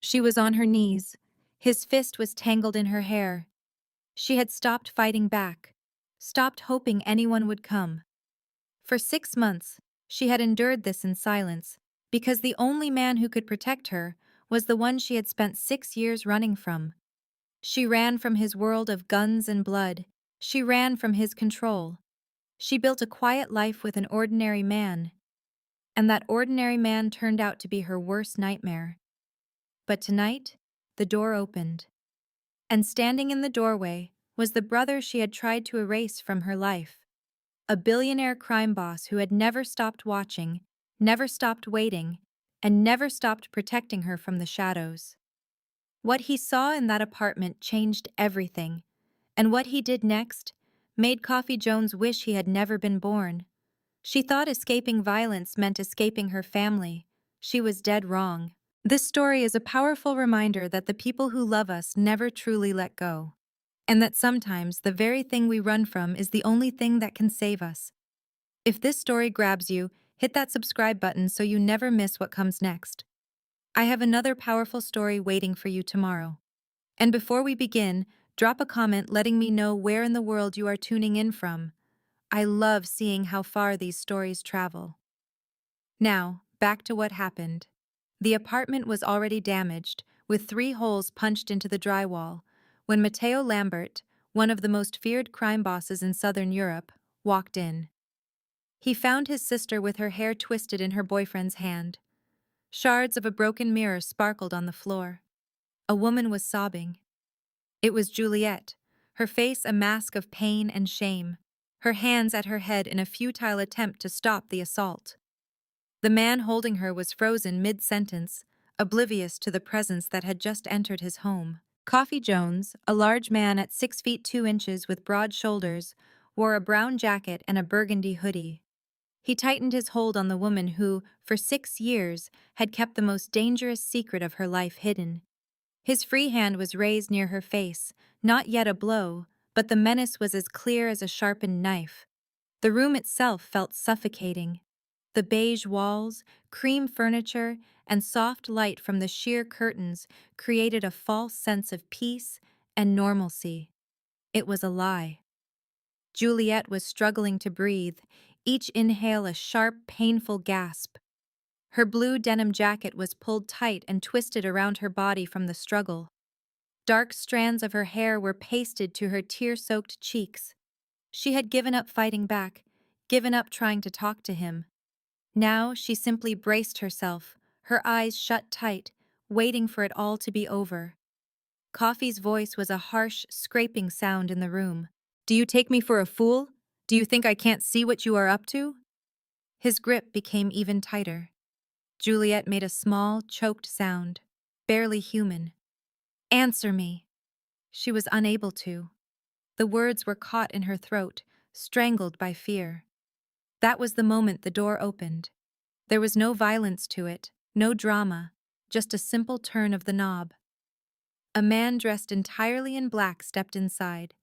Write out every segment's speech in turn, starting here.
She was on her knees. His fist was tangled in her hair. She had stopped fighting back, stopped hoping anyone would come. For 6 months, she had endured this in silence, because the only man who could protect her was the one she had spent 6 years running from. She ran from his world of guns and blood. She ran from his control. She built a quiet life with an ordinary man, and that ordinary man turned out to be her worst nightmare. But tonight, the door opened. And standing in the doorway was the brother she had tried to erase from her life. A billionaire crime boss who had never stopped watching, never stopped waiting, and never stopped protecting her from the shadows. What he saw in that apartment changed everything, and what he did next made Coffee Jones wish he had never been born. She thought escaping violence meant escaping her family. She was dead wrong. This story is a powerful reminder that the people who love us never truly let go, and that sometimes the very thing we run from is the only thing that can save us. If this story grabs you, hit that subscribe button so you never miss what comes next. I have another powerful story waiting for you tomorrow. And before we begin, drop a comment letting me know where in the world you are tuning in from. I love seeing how far these stories travel. Now, back to what happened. The apartment was already damaged, with 3 holes punched into the drywall, when Matteo Lambert, one of the most feared crime bosses in Southern Europe, walked in. He found his sister with her hair twisted in her boyfriend's hand. Shards of a broken mirror sparkled on the floor. A woman was sobbing. It was Juliet, her face a mask of pain and shame, her hands at her head in a futile attempt to stop the assault. The man holding her was frozen mid-sentence, oblivious to the presence that had just entered his home. Coffee Jones, a large man at 6 feet 2 inches with broad shoulders, wore a brown jacket and a burgundy hoodie. He tightened his hold on the woman who, for 6 years, had kept the most dangerous secret of her life hidden. His free hand was raised near her face, not yet a blow, but the menace was as clear as a sharpened knife. The room itself felt suffocating. The beige walls, cream furniture, and soft light from the sheer curtains created a false sense of peace and normalcy. It was a lie. Juliet was struggling to breathe, each inhale a sharp, painful gasp. Her blue denim jacket was pulled tight and twisted around her body from the struggle. Dark strands of her hair were pasted to her tear-soaked cheeks. She had given up fighting back, given up trying to talk to him. Now she simply braced herself, her eyes shut tight, waiting for it all to be over. Coffee's voice was a harsh, scraping sound in the room. "Do you take me for a fool? Do you think I can't see what you are up to?" His grip became even tighter. Juliet made a small, choked sound, barely human. "Answer me." She was unable to. The words were caught in her throat, strangled by fear. That was the moment the door opened. There was no violence to it, no drama, just a simple turn of the knob. A man dressed entirely in black stepped inside.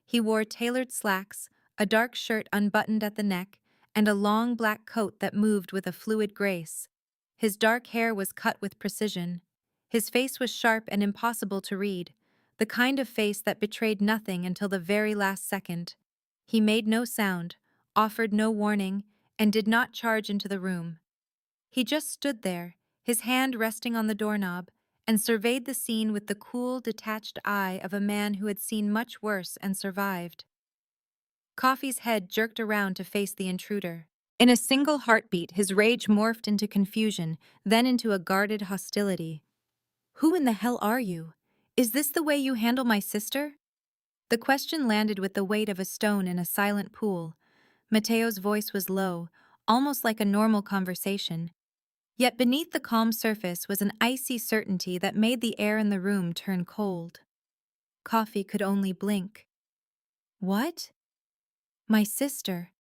He wore tailored slacks, a dark shirt unbuttoned at the neck, and a long black coat that moved with a fluid grace. His dark hair was cut with precision. His face was sharp and impossible to read, the kind of face that betrayed nothing until the very last second. He made no sound, offered no warning, and did not charge into the room. He just stood there, his hand resting on the doorknob, and surveyed the scene with the cool, detached eye of a man who had seen much worse and survived. Coffee's head jerked around to face the intruder. In a single heartbeat, his rage morphed into confusion, then into a guarded hostility. "Who in the hell are you? Is this the way you handle my sister?" The question landed with the weight of a stone in a silent pool. Matteo's voice was low, almost like a normal conversation. Yet beneath the calm surface was an icy certainty that made the air in the room turn cold. Coffee could only blink. "What?" "My sister."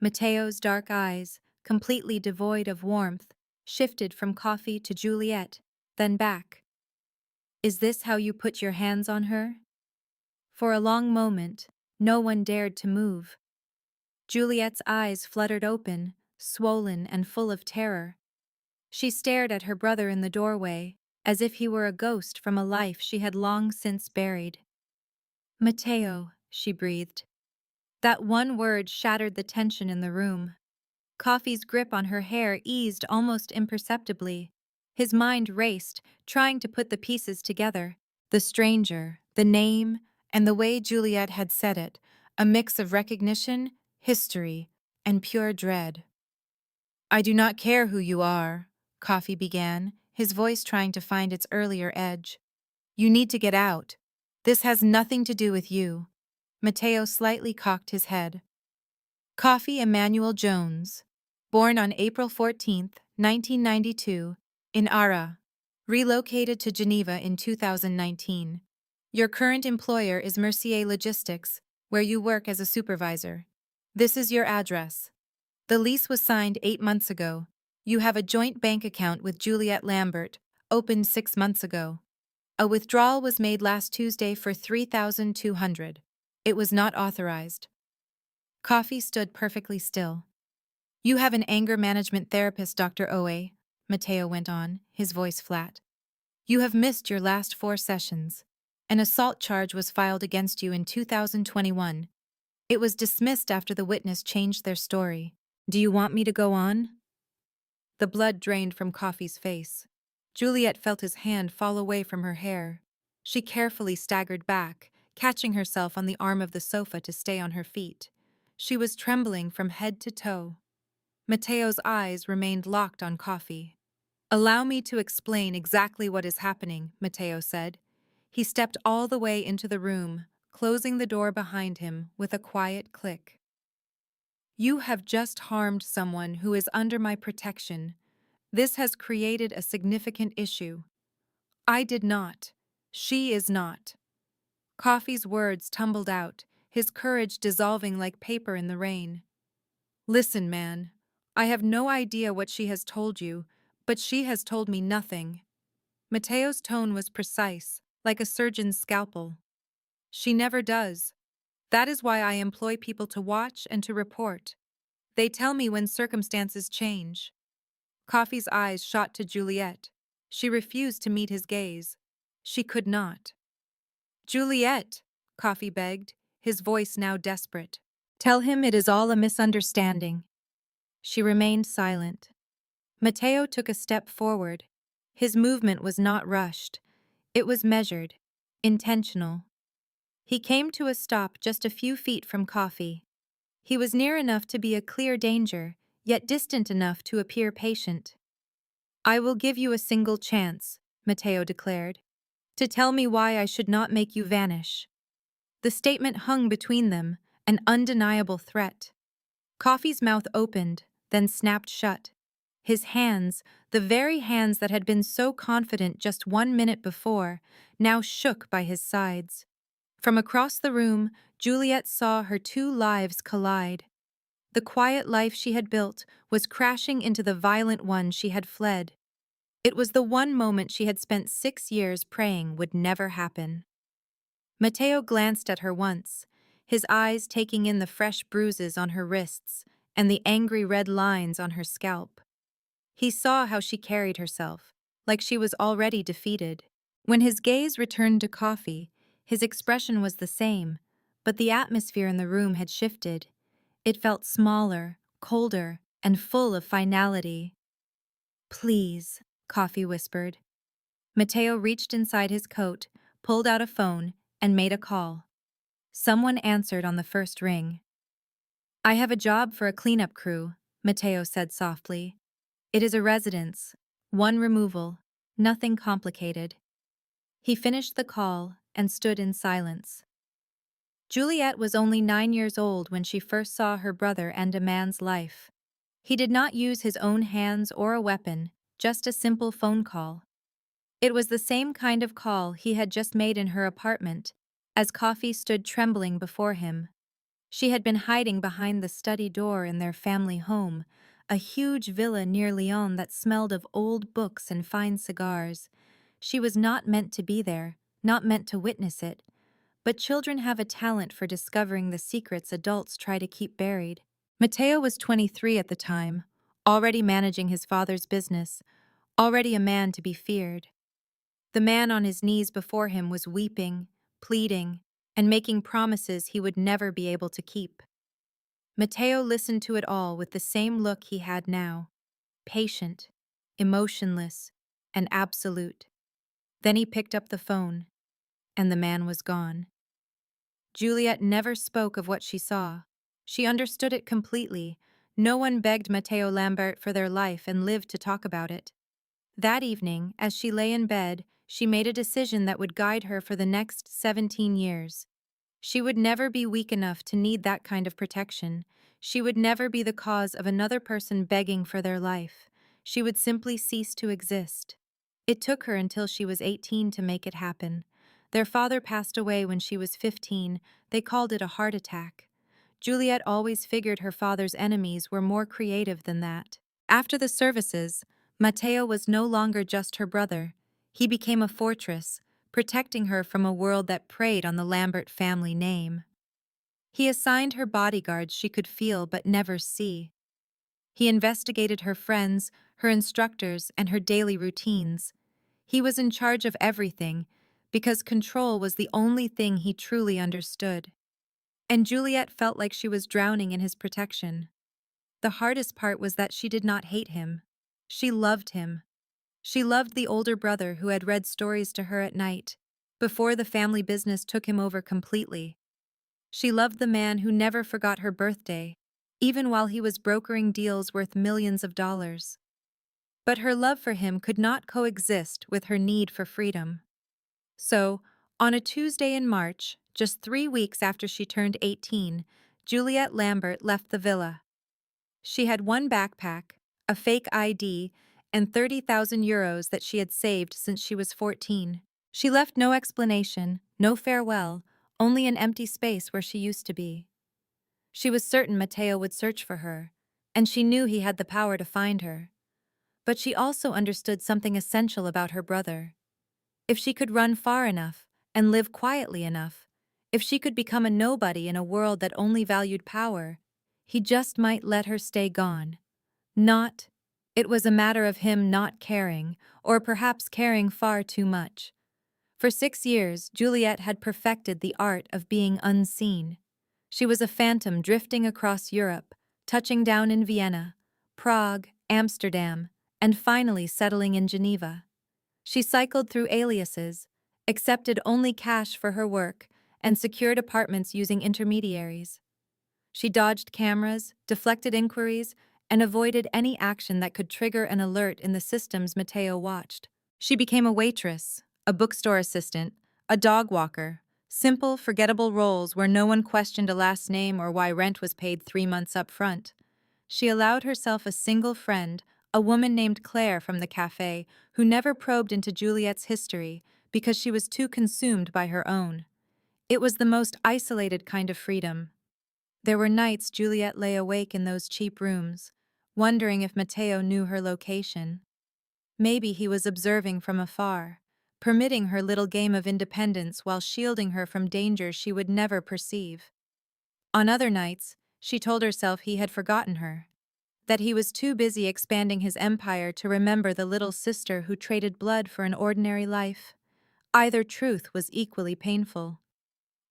Matteo's dark eyes, completely devoid of warmth, shifted from Coffee to Juliet, then back. "Is this how you put your hands on her?" For a long moment, no one dared to move. Juliet's eyes fluttered open, swollen and full of terror. She stared at her brother in the doorway, as if he were a ghost from a life she had long since buried. "Mateo," she breathed. That one word shattered the tension in the room. Coffee's grip on her hair eased almost imperceptibly. His mind raced, trying to put the pieces together. The stranger, the name, and the way Juliet had said it, a mix of recognition, history, and pure dread. "I do not care who you are," Coffee began, his voice trying to find its earlier edge. "You need to get out. This has nothing to do with you." Mateo slightly cocked his head. Coffee Emmanuel Jones, born on April 14, 1992, in Ara, relocated to Geneva in 2019. Your current employer is Mercier Logistics, where you work as a supervisor. This is your address. The lease was signed 8 months ago. You have a joint bank account with Juliet Lambert, opened 6 months ago. A withdrawal was made last Tuesday for $3,200. It was not authorized. Coffee stood perfectly still. "You have an anger management therapist, Dr. Owe," Mateo went on, his voice flat. "You have missed your last 4 sessions. An assault charge was filed against you in 2021. It was dismissed after the witness changed their story. Do you want me to go on?" The blood drained from Coffee's face. Juliet felt his hand fall away from her hair. She carefully staggered back, catching herself on the arm of the sofa to stay on her feet. She was trembling from head to toe. Mateo's eyes remained locked on Coffee. "Allow me to explain exactly what is happening," Mateo said. He stepped all the way into the room, closing the door behind him with a quiet click. "You have just harmed someone who is under my protection. This has created a significant issue. I did not. She is not." Coffee's words tumbled out, his courage dissolving like paper in the rain. "Listen, man. I have no idea what she has told you, but she has told me nothing." Mateo's tone was precise, like a surgeon's scalpel. "She never does. That is why I employ people to watch and to report. They tell me when circumstances change." Coffee's eyes shot to Juliet. She refused to meet his gaze. She could not. "Juliet," Coffee begged, his voice now desperate. "Tell him it is all a misunderstanding." She remained silent. Mateo took a step forward. His movement was not rushed. It was measured, intentional. He came to a stop just a few feet from Coffee. He was near enough to be a clear danger, yet distant enough to appear patient. "I will give you a single chance," Mateo declared, "to tell me why I should not make you vanish." The statement hung between them, an undeniable threat. Coffee's mouth opened, then snapped shut. His hands, the very hands that had been so confident just 1 minute before, now shook by his sides. From across the room, Juliet saw her 2 lives collide. The quiet life she had built was crashing into the violent one she had fled. It was the one moment she had spent 6 years praying would never happen. Mateo glanced at her once, his eyes taking in the fresh bruises on her wrists and the angry red lines on her scalp. He saw how she carried herself, like she was already defeated. When his gaze returned to Coffee, his expression was the same, but the atmosphere in the room had shifted. It felt smaller, colder, and full of finality. "Please," Coffee whispered. Mateo reached inside his coat, pulled out a phone, and made a call. Someone answered on the first ring. "I have a job for a cleanup crew," Mateo said softly. "It is a residence, 1 removal, nothing complicated." He finished the call and stood in silence. Juliet was only 9 years old when she first saw her brother end a man's life. He did not use his own hands or a weapon, just a simple phone call. It was the same kind of call he had just made in her apartment, as Coffee stood trembling before him. She had been hiding behind the study door in their family home, a huge villa near Lyon that smelled of old books and fine cigars. She was not meant to be there, not meant to witness it. But children have a talent for discovering the secrets adults try to keep buried. Mateo was 23 at the time, already managing his father's business, already a man to be feared. The man on his knees before him was weeping, pleading, and making promises he would never be able to keep. Matteo listened to it all with the same look he had now, patient, emotionless, and absolute. Then he picked up the phone, and the man was gone. Juliet never spoke of what she saw. She understood it completely. No one begged Matteo Lambert for their life and lived to talk about it. That evening, as she lay in bed, she made a decision that would guide her for the next 17 years. She would never be weak enough to need that kind of protection. She would never be the cause of another person begging for their life. She would simply cease to exist. It took her until she was 18 to make it happen. Their father passed away when she was 15. They called it a heart attack. Juliet always figured her father's enemies were more creative than that. After the services, Matteo was no longer just her brother. He became a fortress, protecting her from a world that preyed on the Lambert family name. He assigned her bodyguards she could feel but never see. He investigated her friends, her instructors, and her daily routines. He was in charge of everything, because control was the only thing he truly understood. And Juliet felt like she was drowning in his protection. The hardest part was that she did not hate him. She loved him. She loved the older brother who had read stories to her at night, before the family business took him over completely. She loved the man who never forgot her birthday, even while he was brokering deals worth millions of dollars. But her love for him could not coexist with her need for freedom. So, on a Tuesday in March, just 3 weeks after she turned 18, Juliet Lambert left the villa. She had one backpack, a fake ID, and 30,000 euros that she had saved since she was 14. She left no explanation, no farewell, only an empty space where she used to be. She was certain Matteo would search for her, and she knew he had the power to find her. But she also understood something essential about her brother. If she could run far enough and live quietly enough, if she could become a nobody in a world that only valued power, he just might let her stay gone. Not. It was a matter of him not caring, or perhaps caring far too much. For 6 years, Juliet had perfected the art of being unseen. She was a phantom drifting across Europe, touching down in Vienna, Prague, Amsterdam, and finally settling in Geneva. She cycled through aliases, accepted only cash for her work, and secured apartments using intermediaries. She dodged cameras, deflected inquiries, and avoided any action that could trigger an alert in the systems Matteo watched. She became a waitress, a bookstore assistant, a dog walker, simple, forgettable roles where no one questioned a last name or why rent was paid 3 months up front. She allowed herself a single friend, a woman named Claire from the cafe, who never probed into Juliet's history because she was too consumed by her own. It was the most isolated kind of freedom. There were nights Juliet lay awake in those cheap rooms, wondering if Matteo knew her location. Maybe he was observing from afar, permitting her little game of independence while shielding her from dangers she would never perceive. On other nights, she told herself he had forgotten her, that he was too busy expanding his empire to remember the little sister who traded blood for an ordinary life. Either truth was equally painful.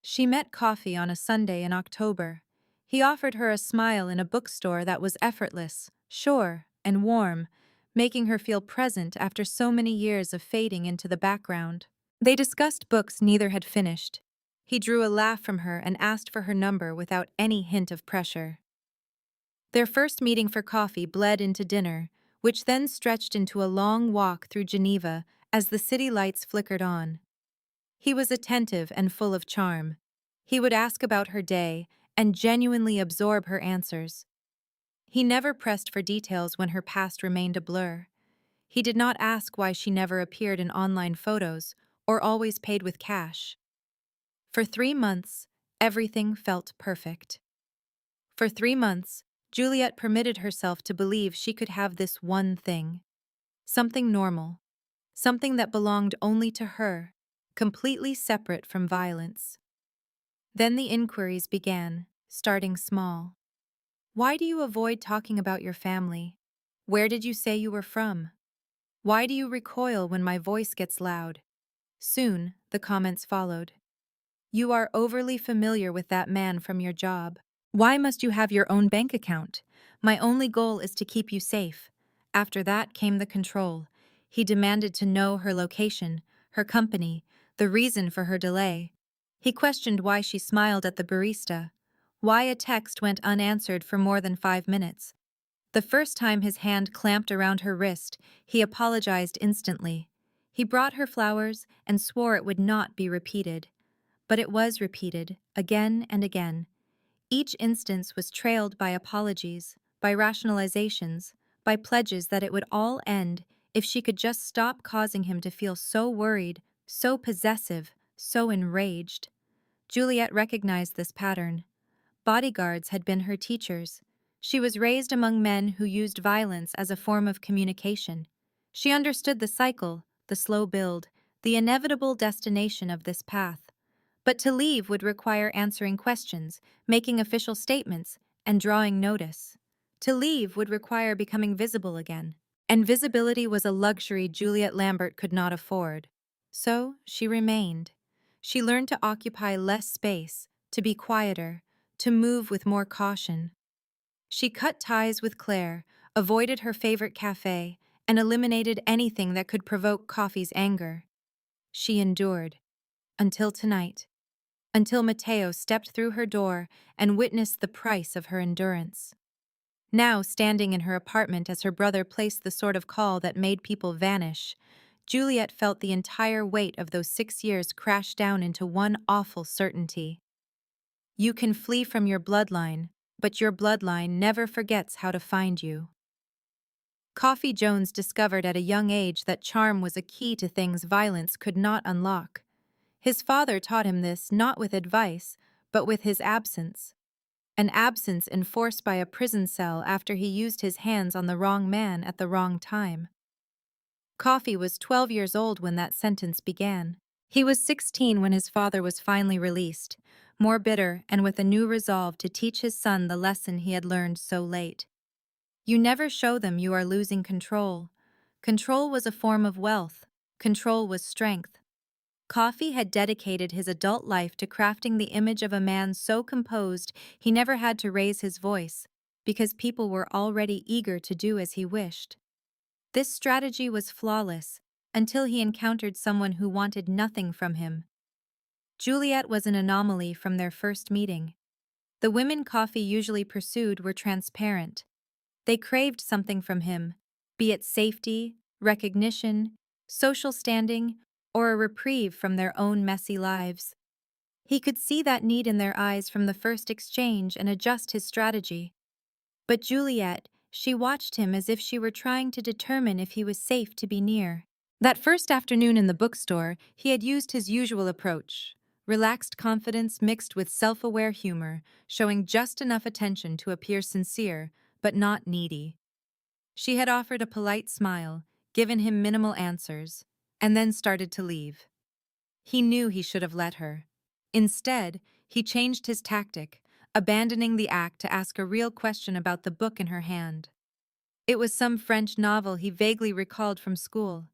She met Coffee on a Sunday in October. He offered her a smile in a bookstore that was effortless, sure, and warm, making her feel present after so many years of fading into the background. They discussed books neither had finished. He drew a laugh from her and asked for her number without any hint of pressure. Their first meeting for coffee bled into dinner, which then stretched into a long walk through Geneva as the city lights flickered on. He was attentive and full of charm. He would ask about her day and genuinely absorb her answers. He never pressed for details when her past remained a blur. He did not ask why she never appeared in online photos or always paid with cash. For 3 months, everything felt perfect. For 3 months, Juliet permitted herself to believe she could have this one thing. Something normal. Something that belonged only to her, completely separate from violence. Then the inquiries began, starting small. Why do you avoid talking about your family? Where did you say you were from? Why do you recoil when my voice gets loud? Soon, the comments followed. You are overly familiar with that man from your job. Why must you have your own bank account? My only goal is to keep you safe. After that came the control. He demanded to know her location, her company, the reason for her delay. He questioned why she smiled at the barista, why a text went unanswered for more than 5 minutes. The first time his hand clamped around her wrist, he apologized instantly. He brought her flowers and swore it would not be repeated. But it was repeated, again and again. Each instance was trailed by apologies, by rationalizations, by pledges that it would all end if she could just stop causing him to feel so worried, so possessive, so enraged. Juliet recognized this pattern. Bodyguards had been her teachers. She was raised among men who used violence as a form of communication. She understood the cycle, the slow build, the inevitable destination of this path. But to leave would require answering questions, making official statements, and drawing notice. To leave would require becoming visible again. And visibility was a luxury Juliet Lambert could not afford. So she remained. She learned to occupy less space, to be quieter, to move with more caution. She cut ties with Claire, avoided her favorite cafe, and eliminated anything that could provoke Coffee's anger. She endured. Until tonight. Until Matteo stepped through her door and witnessed the price of her endurance. Now, standing in her apartment as her brother placed the sort of call that made people vanish, Juliet felt the entire weight of those 6 years crash down into one awful certainty. You can flee from your bloodline, but your bloodline never forgets how to find you. Coffee Jones discovered at a young age that charm was a key to things violence could not unlock. His father taught him this not with advice, but with his absence. An absence enforced by a prison cell after he used his hands on the wrong man at the wrong time. Coffee was 12 years old when that sentence began. He was 16 when his father was finally released, more bitter and with a new resolve to teach his son the lesson he had learned so late. You never show them you are losing control. Control was a form of wealth. Control was strength. Coffee had dedicated his adult life to crafting the image of a man so composed he never had to raise his voice, because people were already eager to do as he wished. This strategy was flawless, until he encountered someone who wanted nothing from him. Juliet was an anomaly from their first meeting. The women Coffee usually pursued were transparent. They craved something from him, be it safety, recognition, social standing, or a reprieve from their own messy lives. He could see that need in their eyes from the first exchange and adjust his strategy. But Juliet, she watched him as if she were trying to determine if he was safe to be near. That first afternoon in the bookstore, he had used his usual approach. Relaxed confidence mixed with self-aware humor, showing just enough attention to appear sincere, but not needy. She had offered a polite smile, given him minimal answers, and then started to leave. He knew he should have let her. Instead, he changed his tactic, abandoning the act to ask a real question about the book in her hand. It was some French novel he vaguely recalled from school.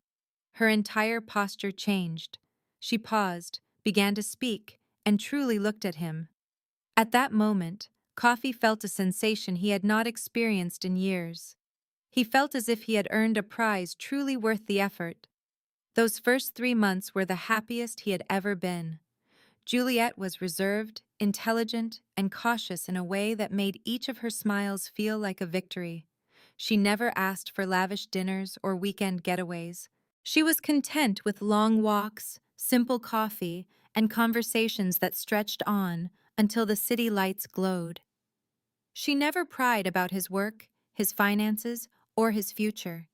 Her entire posture changed. She paused, began to speak, and truly looked at him. At that moment, Coffee felt a sensation he had not experienced in years. He felt as if he had earned a prize truly worth the effort. Those first 3 months were the happiest he had ever been. Juliet was reserved, intelligent, and cautious in a way that made each of her smiles feel like a victory. She never asked for lavish dinners or weekend getaways. She was content with long walks, simple coffee, and conversations that stretched on until the city lights glowed. She never pried about his work, his finances, or his future.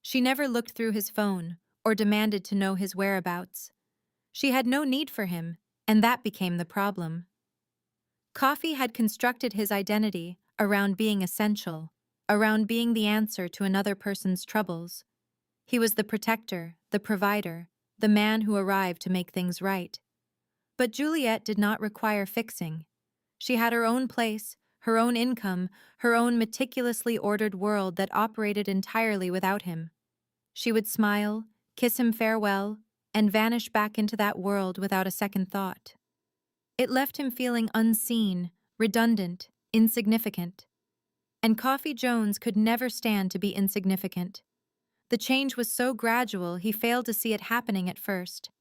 She never looked through his phone or demanded to know his whereabouts. She had no need for him, and that became the problem. Coffee had constructed his identity around being essential, around being the answer to another person's troubles. He was the protector, the provider, the man who arrived to make things right. But Juliet did not require fixing. She had her own place, her own income, her own meticulously ordered world that operated entirely without him. She would smile, kiss him farewell, and vanish back into that world without a second thought. It left him feeling unseen, redundant, insignificant. And Coffee Jones could never stand to be insignificant. The change was so gradual he failed to see it happening at first.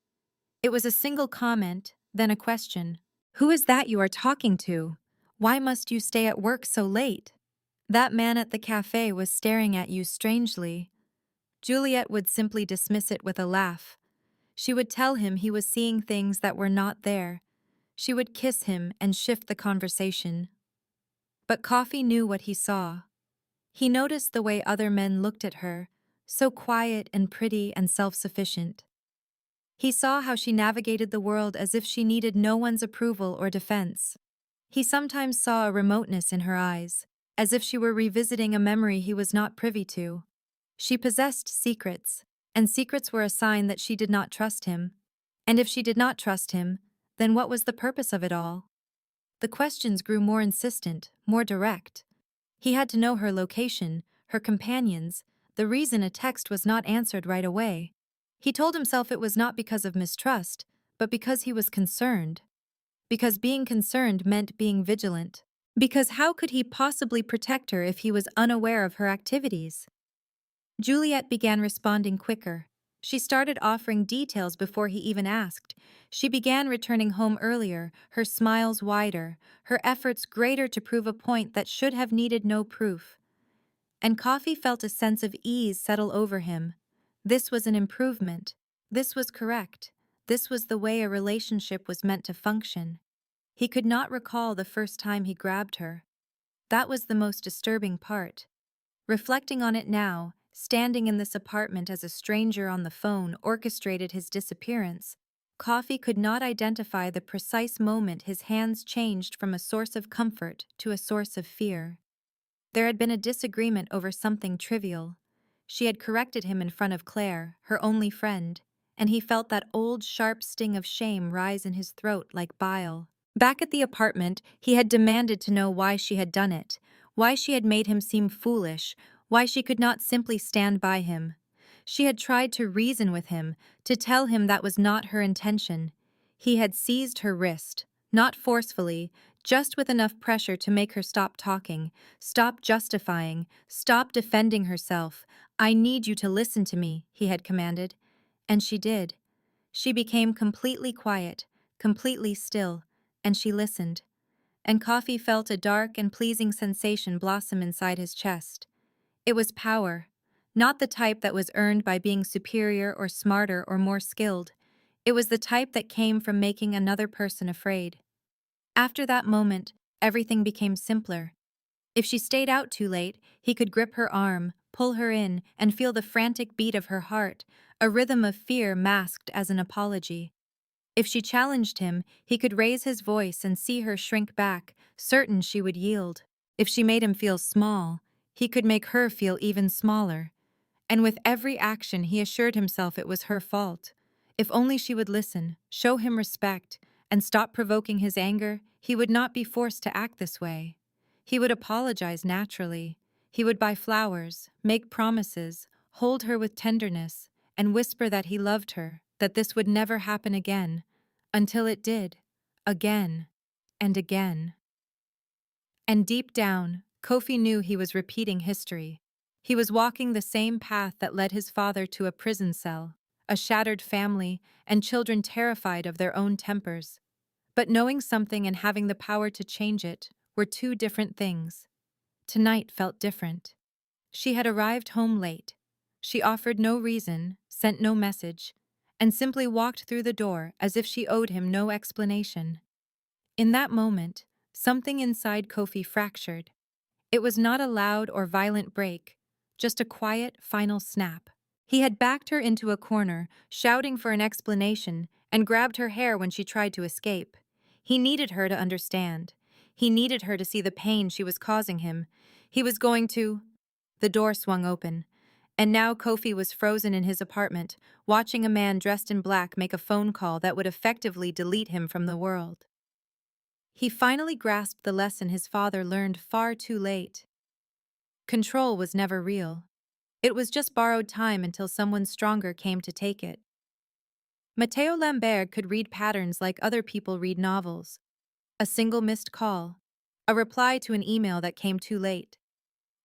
It was a single comment, then a question. "Who is that you are talking to? Why must you stay at work so late?" That man at the cafe was staring at you strangely. Juliet would simply dismiss it with a laugh. She would tell him he was seeing things that were not there. She would kiss him and shift the conversation. But Coffee knew what he saw. He noticed the way other men looked at her, so quiet and pretty and self-sufficient. He saw how she navigated the world as if she needed no one's approval or defense. He sometimes saw a remoteness in her eyes, as if she were revisiting a memory he was not privy to. She possessed secrets, and secrets were a sign that she did not trust him. And if she did not trust him, then what was the purpose of it all? The questions grew more insistent, more direct. He had to know her location, her companions, the reason a text was not answered right away. He told himself it was not because of mistrust, but because he was concerned. Because being concerned meant being vigilant. Because how could he possibly protect her if he was unaware of her activities? Juliet began responding quicker. She started offering details before he even asked. She began returning home earlier, her smiles wider, her efforts greater to prove a point that should have needed no proof. And Coffee felt a sense of ease settle over him. This was an improvement. This was correct. This was the way a relationship was meant to function. He could not recall the first time he grabbed her. That was the most disturbing part. Reflecting on it now, standing in this apartment as a stranger on the phone orchestrated his disappearance, Coffee could not identify the precise moment his hands changed from a source of comfort to a source of fear. There had been a disagreement over something trivial. She had corrected him in front of Claire, her only friend, and he felt that old sharp sting of shame rise in his throat like bile. Back at the apartment, he had demanded to know why she had done it, why she had made him seem foolish, why she could not simply stand by him. She had tried to reason with him, to tell him that was not her intention. He had seized her wrist, not forcefully, just with enough pressure to make her stop talking, stop justifying, stop defending herself. "I need you to listen to me," he had commanded. And she did. She became completely quiet, completely still, and she listened. And Coffee felt a dark and pleasing sensation blossom inside his chest. It was power, not the type that was earned by being superior or smarter or more skilled. It was the type that came from making another person afraid. After that moment, everything became simpler. If she stayed out too late, he could grip her arm, pull her in, and feel the frantic beat of her heart, a rhythm of fear masked as an apology. If she challenged him, he could raise his voice and see her shrink back, certain she would yield. If she made him feel small, he could make her feel even smaller. And with every action he assured himself it was her fault. If only she would listen, show him respect, and stop provoking his anger, he would not be forced to act this way. He would apologize naturally. He would buy flowers, make promises, hold her with tenderness, and whisper that he loved her, that this would never happen again, until it did, again, and again. And deep down, Kofi knew he was repeating history. He was walking the same path that led his father to a prison cell, a shattered family, and children terrified of their own tempers. But knowing something and having the power to change it were two different things. Tonight felt different. She had arrived home late. She offered no reason, sent no message, and simply walked through the door as if she owed him no explanation. In that moment, something inside Kofi fractured. It was not a loud or violent break, just a quiet, final snap. He had backed her into a corner, shouting for an explanation, and grabbed her hair when she tried to escape. He needed her to understand. He needed her to see the pain she was causing him. He was going to... The door swung open, and now Kofi was frozen in his apartment, watching a man dressed in black make a phone call that would effectively delete him from the world. He finally grasped the lesson his father learned far too late. Control was never real. It was just borrowed time until someone stronger came to take it. Matteo Lambert could read patterns like other people read novels. A single missed call, a reply to an email that came too late,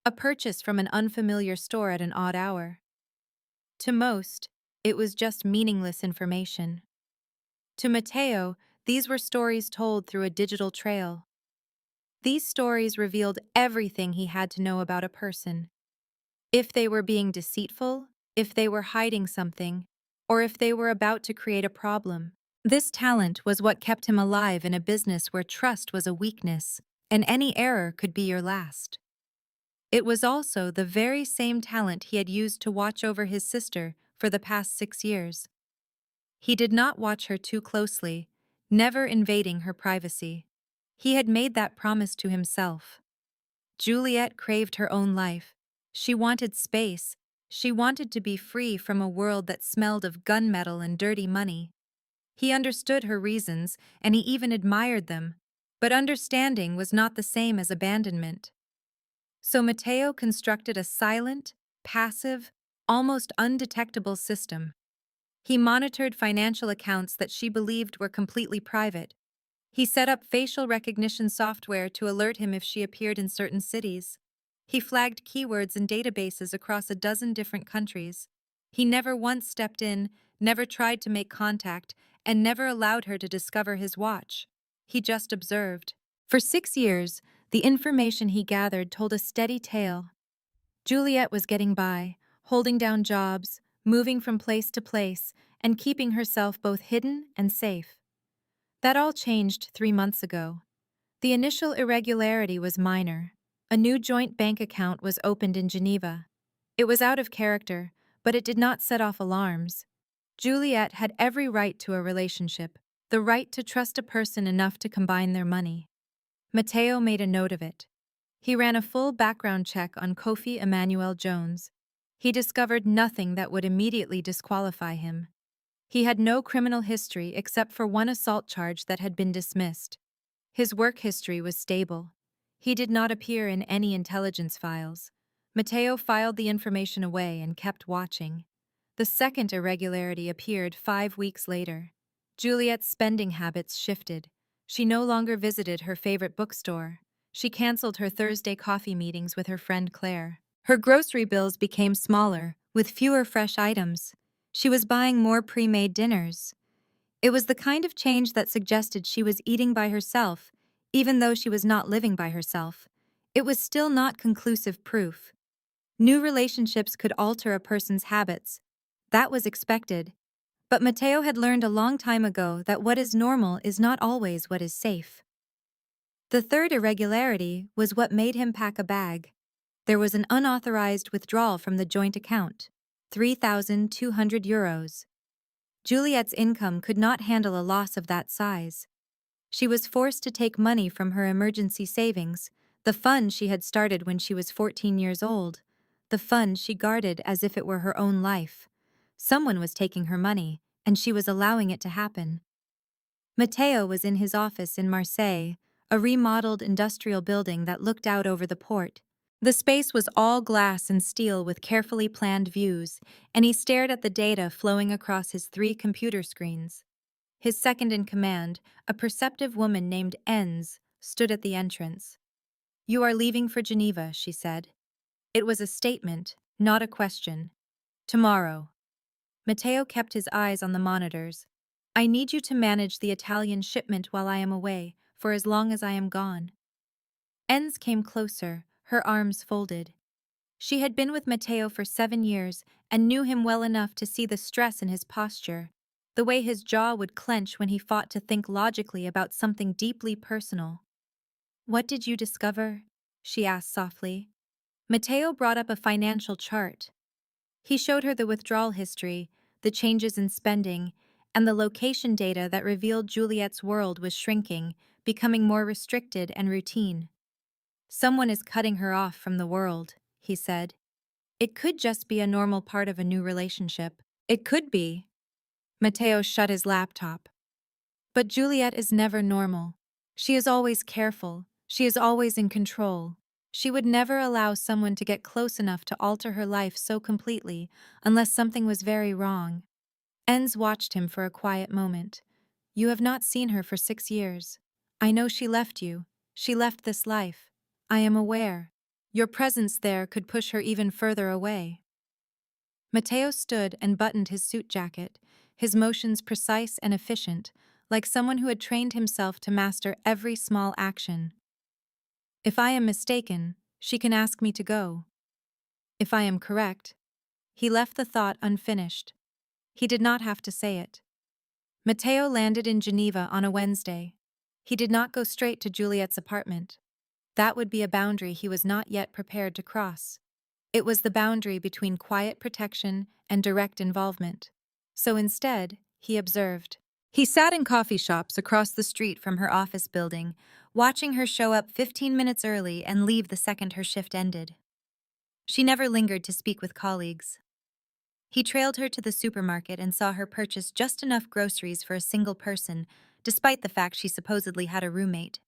a purchase from an unfamiliar store at an odd hour. To most, it was just meaningless information. To Matteo, these were stories told through a digital trail. These stories revealed everything he had to know about a person. If they were being deceitful, if they were hiding something, or if they were about to create a problem. This talent was what kept him alive in a business where trust was a weakness, and any error could be your last. It was also the very same talent he had used to watch over his sister for the past 6 years. He did not watch her too closely, never invading her privacy. He had made that promise to himself. Juliet craved her own life. She wanted space. She wanted to be free from a world that smelled of gunmetal and dirty money. He understood her reasons, and he even admired them. But understanding was not the same as abandonment. So Matteo constructed a silent, passive, almost undetectable system. He monitored financial accounts that she believed were completely private. He set up facial recognition software to alert him if she appeared in certain cities. He flagged keywords in databases across a dozen different countries. He never once stepped in, never tried to make contact, and never allowed her to discover his watch. He just observed. For 6 years, the information he gathered told a steady tale. Juliet was getting by, holding down jobs, moving from place to place, and keeping herself both hidden and safe. That all changed 3 months ago. The initial irregularity was minor. A new joint bank account was opened in Geneva. It was out of character, but it did not set off alarms. Juliet had every right to a relationship, the right to trust a person enough to combine their money. Matteo made a note of it. He ran a full background check on Kofi Emmanuel Jones. He discovered nothing that would immediately disqualify him. He had no criminal history except for one assault charge that had been dismissed. His work history was stable. He did not appear in any intelligence files. Matteo filed the information away and kept watching. The second irregularity appeared 5 weeks later. Juliet's spending habits shifted. She no longer visited her favorite bookstore. She canceled her Thursday coffee meetings with her friend Claire. Her grocery bills became smaller, with fewer fresh items. She was buying more pre-made dinners. It was the kind of change that suggested she was eating by herself, even though she was not living by herself. It was still not conclusive proof. New relationships could alter a person's habits. That was expected. But Matteo had learned a long time ago that what is normal is not always what is safe. The third irregularity was what made him pack a bag. There was an unauthorized withdrawal from the joint account, €3,200. Juliet's income could not handle a loss of that size. She was forced to take money from her emergency savings, the fund she had started when she was 14 years old, the fund she guarded as if it were her own life. Someone was taking her money, and she was allowing it to happen. Matteo was in his office in Marseille, a remodeled industrial building that looked out over the port. The space was all glass and steel with carefully planned views, and he stared at the data flowing across his 3 computer screens. His second-in-command, a perceptive woman named Enz, stood at the entrance. "You are leaving for Geneva," she said. It was a statement, not a question. "Tomorrow." Matteo kept his eyes on the monitors. "I need you to manage the Italian shipment while I am away, for as long as I am gone." Enz came closer, her arms folded. She had been with Matteo for 7 years and knew him well enough to see the stress in his posture, the way his jaw would clench when he fought to think logically about something deeply personal. "What did you discover?" she asked softly. Matteo brought up a financial chart. He showed her the withdrawal history, the changes in spending, and the location data that revealed Juliet's world was shrinking, becoming more restricted and routine. "Someone is cutting her off from the world," he said. "It could just be a normal part of a new relationship. It could be." Matteo shut his laptop. "But Juliet is never normal. She is always careful. She is always in control. She would never allow someone to get close enough to alter her life so completely unless something was very wrong." Enz watched him for a quiet moment. You have not seen her for 6 years. I know she left you. She left this life. I am aware. Your presence there could push her even further away. Matteo stood and buttoned his suit jacket, his motions precise and efficient, like someone who had trained himself to master every small action. If I am mistaken, she can ask me to go. If I am correct. He left the thought unfinished. He did not have to say it. Matteo landed in Geneva on a Wednesday. He did not go straight to Juliet's apartment. That would be a boundary he was not yet prepared to cross. It was the boundary between quiet protection and direct involvement. So instead, he observed. He sat in coffee shops across the street from her office building, watching her show up 15 minutes early and leave the second her shift ended. She never lingered to speak with colleagues. He trailed her to the supermarket and saw her purchase just enough groceries for a single person, despite the fact she supposedly had a roommate.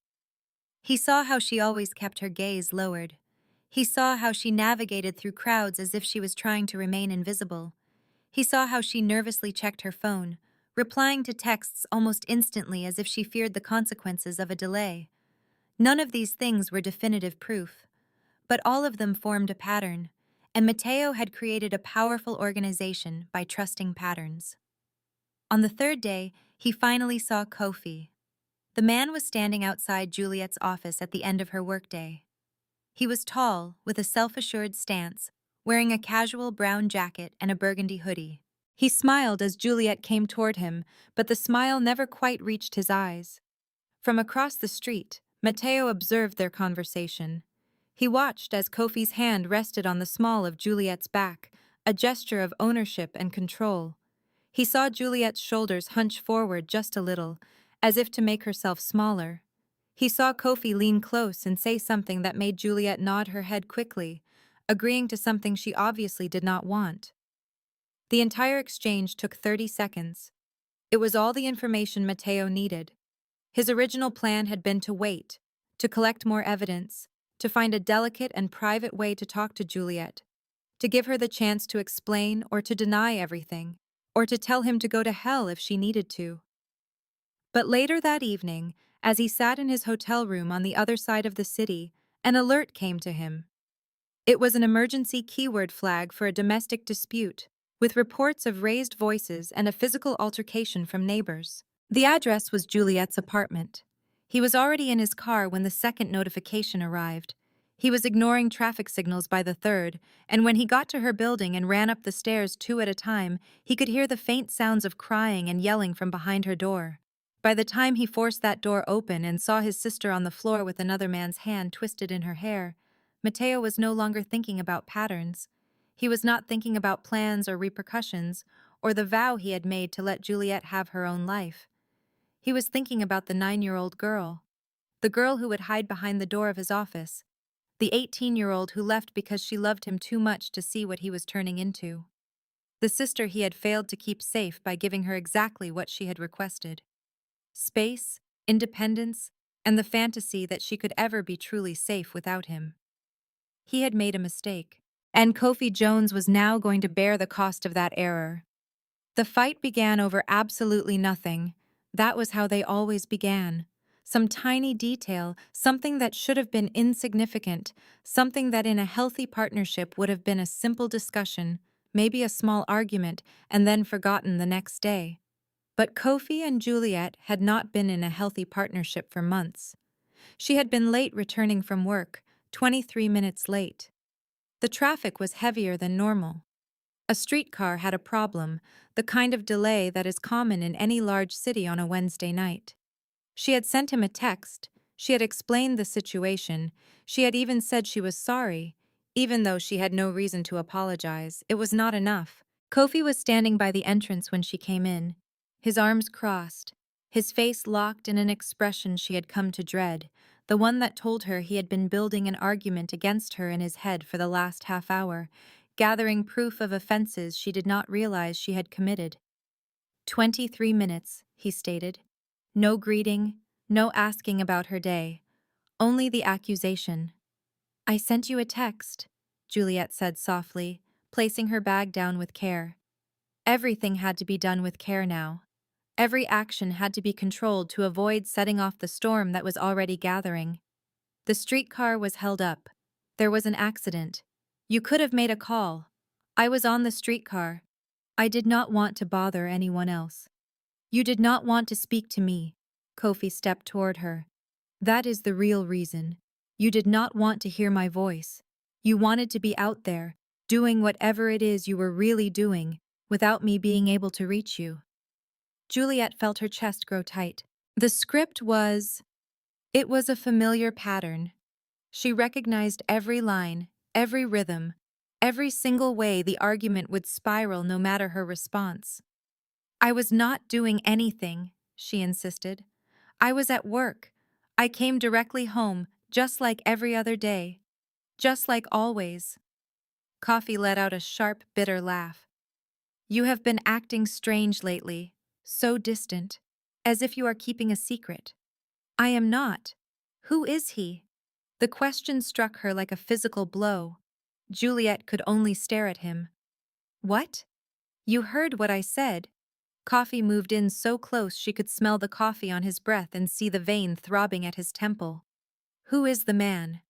He saw how she always kept her gaze lowered. He saw how she navigated through crowds as if she was trying to remain invisible. He saw how she nervously checked her phone, replying to texts almost instantly as if she feared the consequences of a delay. None of these things were definitive proof, but all of them formed a pattern, and Matteo had created a powerful organization by trusting patterns. On the third day, he finally saw Kofi. The man was standing outside Juliet's office at the end of her workday. He was tall, with a self-assured stance, wearing a casual brown jacket and a burgundy hoodie. He smiled as Juliet came toward him, but the smile never quite reached his eyes. From across the street, Matteo observed their conversation. He watched as Kofi's hand rested on the small of Juliet's back, a gesture of ownership and control. He saw Juliet's shoulders hunch forward just a little, as if to make herself smaller. He saw Kofi lean close and say something that made Juliet nod her head quickly, agreeing to something she obviously did not want. The entire exchange took 30 seconds. It was all the information Matteo needed. His original plan had been to wait, to collect more evidence, to find a delicate and private way to talk to Juliet, to give her the chance to explain or to deny everything, or to tell him to go to hell if she needed to. But later that evening, as he sat in his hotel room on the other side of the city, an alert came to him. It was an emergency keyword flag for a domestic dispute, with reports of raised voices and a physical altercation from neighbors. The address was Juliet's apartment. He was already in his car when the second notification arrived. He was ignoring traffic signals by the third, and when he got to her building and ran up the stairs 2 at a time, he could hear the faint sounds of crying and yelling from behind her door. By the time he forced that door open and saw his sister on the floor with another man's hand twisted in her hair, Matteo was no longer thinking about patterns. He was not thinking about plans or repercussions, or the vow he had made to let Juliet have her own life. He was thinking about the 9-year-old girl, the girl who would hide behind the door of his office, the 18-year-old who left because she loved him too much to see what he was turning into, the sister he had failed to keep safe by giving her exactly what she had requested: space, independence, and the fantasy that she could ever be truly safe without him. He had made a mistake, and Kofi Jones was now going to bear the cost of that error. The fight began over absolutely nothing. That was how they always began. Some tiny detail, something that should have been insignificant, something that in a healthy partnership would have been a simple discussion, maybe a small argument, and then forgotten the next day. But Kofi and Juliet had not been in a healthy partnership for months. She had been late returning from work, 23 minutes late. The traffic was heavier than normal. A streetcar had a problem, the kind of delay that is common in any large city on a Wednesday night. She had sent him a text, she had explained the situation, she had even said she was sorry. Even though she had no reason to apologize, it was not enough. Kofi was standing by the entrance when she came in, his arms crossed, his face locked in an expression she had come to dread, the one that told her he had been building an argument against her in his head for the last half hour, gathering proof of offenses she did not realize she had committed. 23 minutes, he stated. No greeting, no asking about her day, only the accusation. I sent you a text, Juliet said softly, placing her bag down with care. Everything had to be done with care now. Every action had to be controlled to avoid setting off the storm that was already gathering. The streetcar was held up. There was an accident. You could have made a call. I was on the streetcar. I did not want to bother anyone else. You did not want to speak to me. Kofi stepped toward her. That is the real reason. You did not want to hear my voice. You wanted to be out there, doing whatever it is you were really doing, without me being able to reach you. Juliet felt her chest grow tight. The script was... It was a familiar pattern. She recognized every line, every rhythm, every single way the argument would spiral no matter her response. I was not doing anything, she insisted. I was at work. I came directly home, just like every other day. Just like always. Coffee let out a sharp, bitter laugh. You have been acting strange lately, so distant, as if you are keeping a secret. I am not. Who is he? The question struck her like a physical blow. Juliet could only stare at him. What? You heard what I said. Coffee moved in so close she could smell the coffee on his breath and see the vein throbbing at his temple. Who is the man?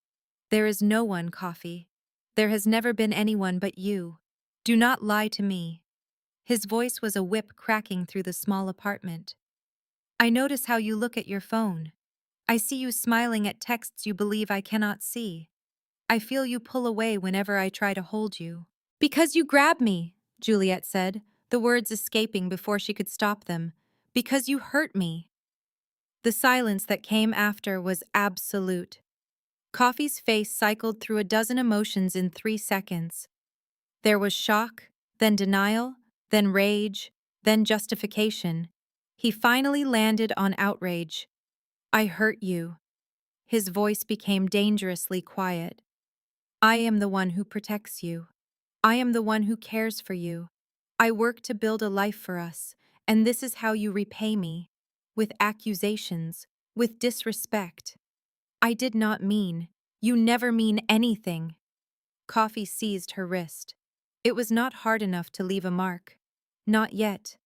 There is no one, Coffee. There has never been anyone but you. Do not lie to me. His voice was a whip cracking through the small apartment. I notice how you look at your phone. I see you smiling at texts you believe I cannot see. I feel you pull away whenever I try to hold you. Because you grab me, Juliet said, the words escaping before she could stop them. Because you hurt me. The silence that came after was absolute. Coffee's face cycled through a dozen emotions in 3 seconds. There was shock, then denial, then rage, then justification. He finally landed on outrage. I hurt you. His voice became dangerously quiet. I am the one who protects you. I am the one who cares for you. I work to build a life for us, and this is how you repay me. With accusations, with disrespect. I did not mean. You never mean anything. Coffee seized her wrist. It was not hard enough to leave a mark. Not yet.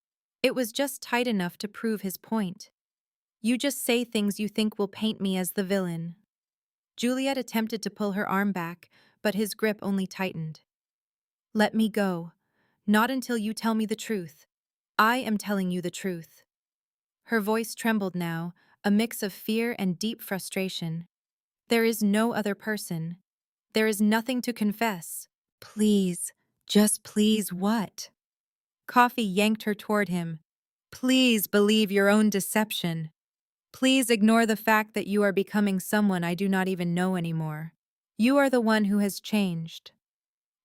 It was just tight enough to prove his point. You just say things you think will paint me as the villain. Juliet attempted to pull her arm back, but his grip only tightened. Let me go. Not until you tell me the truth. I am telling you the truth. Her voice trembled now, a mix of fear and deep frustration. There is no other person. There is nothing to confess. Please, just please what? Coffee yanked her toward him. Please believe your own deception. Please ignore the fact that you are becoming someone I do not even know anymore. You are the one who has changed.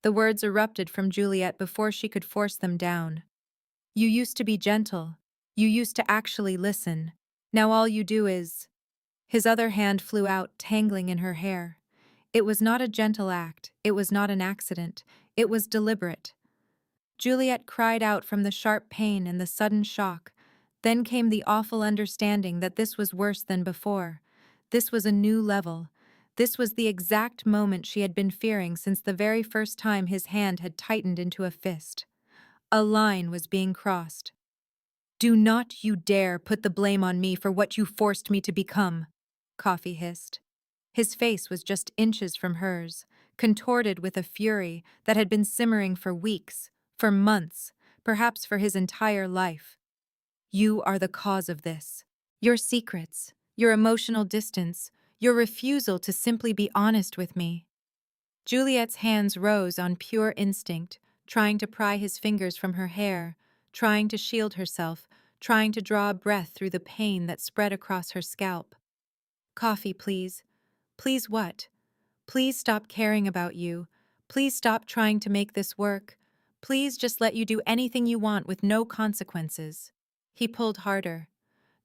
The words erupted from Juliet before she could force them down. You used to be gentle. You used to actually listen. Now all you do is... His other hand flew out, tangling in her hair. It was not a gentle act. It was not an accident. It was deliberate. Juliet cried out from the sharp pain and the sudden shock. Then came the awful understanding that this was worse than before. This was a new level. This was the exact moment she had been fearing since the very first time his hand had tightened into a fist. A line was being crossed. Do not you dare put the blame on me for what you forced me to become, Coffee hissed. His face was just inches from hers, contorted with a fury that had been simmering for weeks, for months, perhaps for his entire life. You are the cause of this. Your secrets, your emotional distance, your refusal to simply be honest with me. Juliet's hands rose on pure instinct, trying to pry his fingers from her hair, trying to shield herself, trying to draw a breath through the pain that spread across her scalp. Coffee, please. Please what? Please stop caring about you. Please stop trying to make this work. Please just let you do anything you want with no consequences. He pulled harder.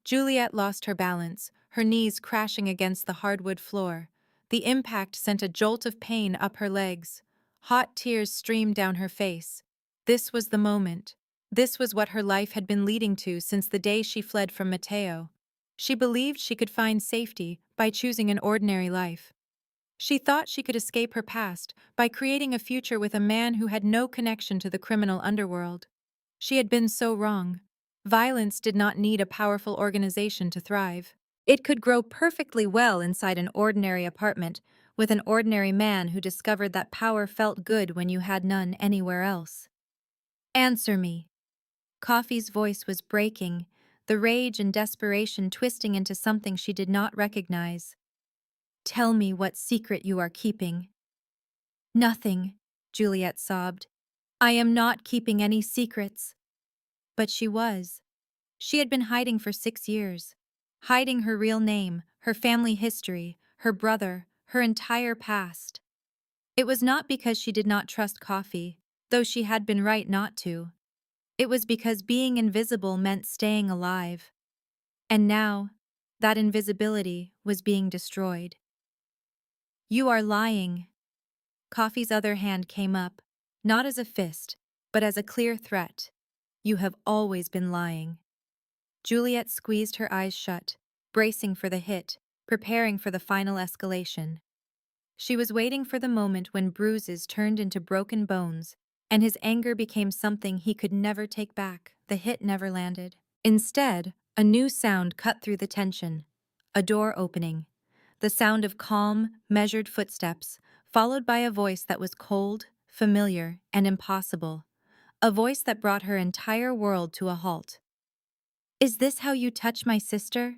Juliet lost her balance, her knees crashing against the hardwood floor. The impact sent a jolt of pain up her legs. Hot tears streamed down her face. This was the moment. This was what her life had been leading to since the day she fled from Mateo. She believed she could find safety by choosing an ordinary life. She thought she could escape her past by creating a future with a man who had no connection to the criminal underworld. She had been so wrong. Violence did not need a powerful organization to thrive. It could grow perfectly well inside an ordinary apartment with an ordinary man who discovered that power felt good when you had none anywhere else. Answer me. Coffee's voice was breaking, the rage and desperation twisting into something she did not recognize. Tell me what secret you are keeping. Nothing, Juliet sobbed. I am not keeping any secrets. But she was. She had been hiding for 6 years. Hiding her real name, her family history, her brother, her entire past. It was not because she did not trust Coffee, though she had been right not to. It was because being invisible meant staying alive. And now, that invisibility was being destroyed. You are lying. Coffee's other hand came up, not as a fist, but as a clear threat. You have always been lying. Juliet squeezed her eyes shut, bracing for the hit, preparing for the final escalation. She was waiting for the moment when bruises turned into broken bones, and his anger became something he could never take back. The hit never landed. Instead, a new sound cut through the tension. A door opening. The sound of calm, measured footsteps, followed by a voice that was cold, familiar, and impossible. A voice that brought her entire world to a halt. Is this how you touch my sister?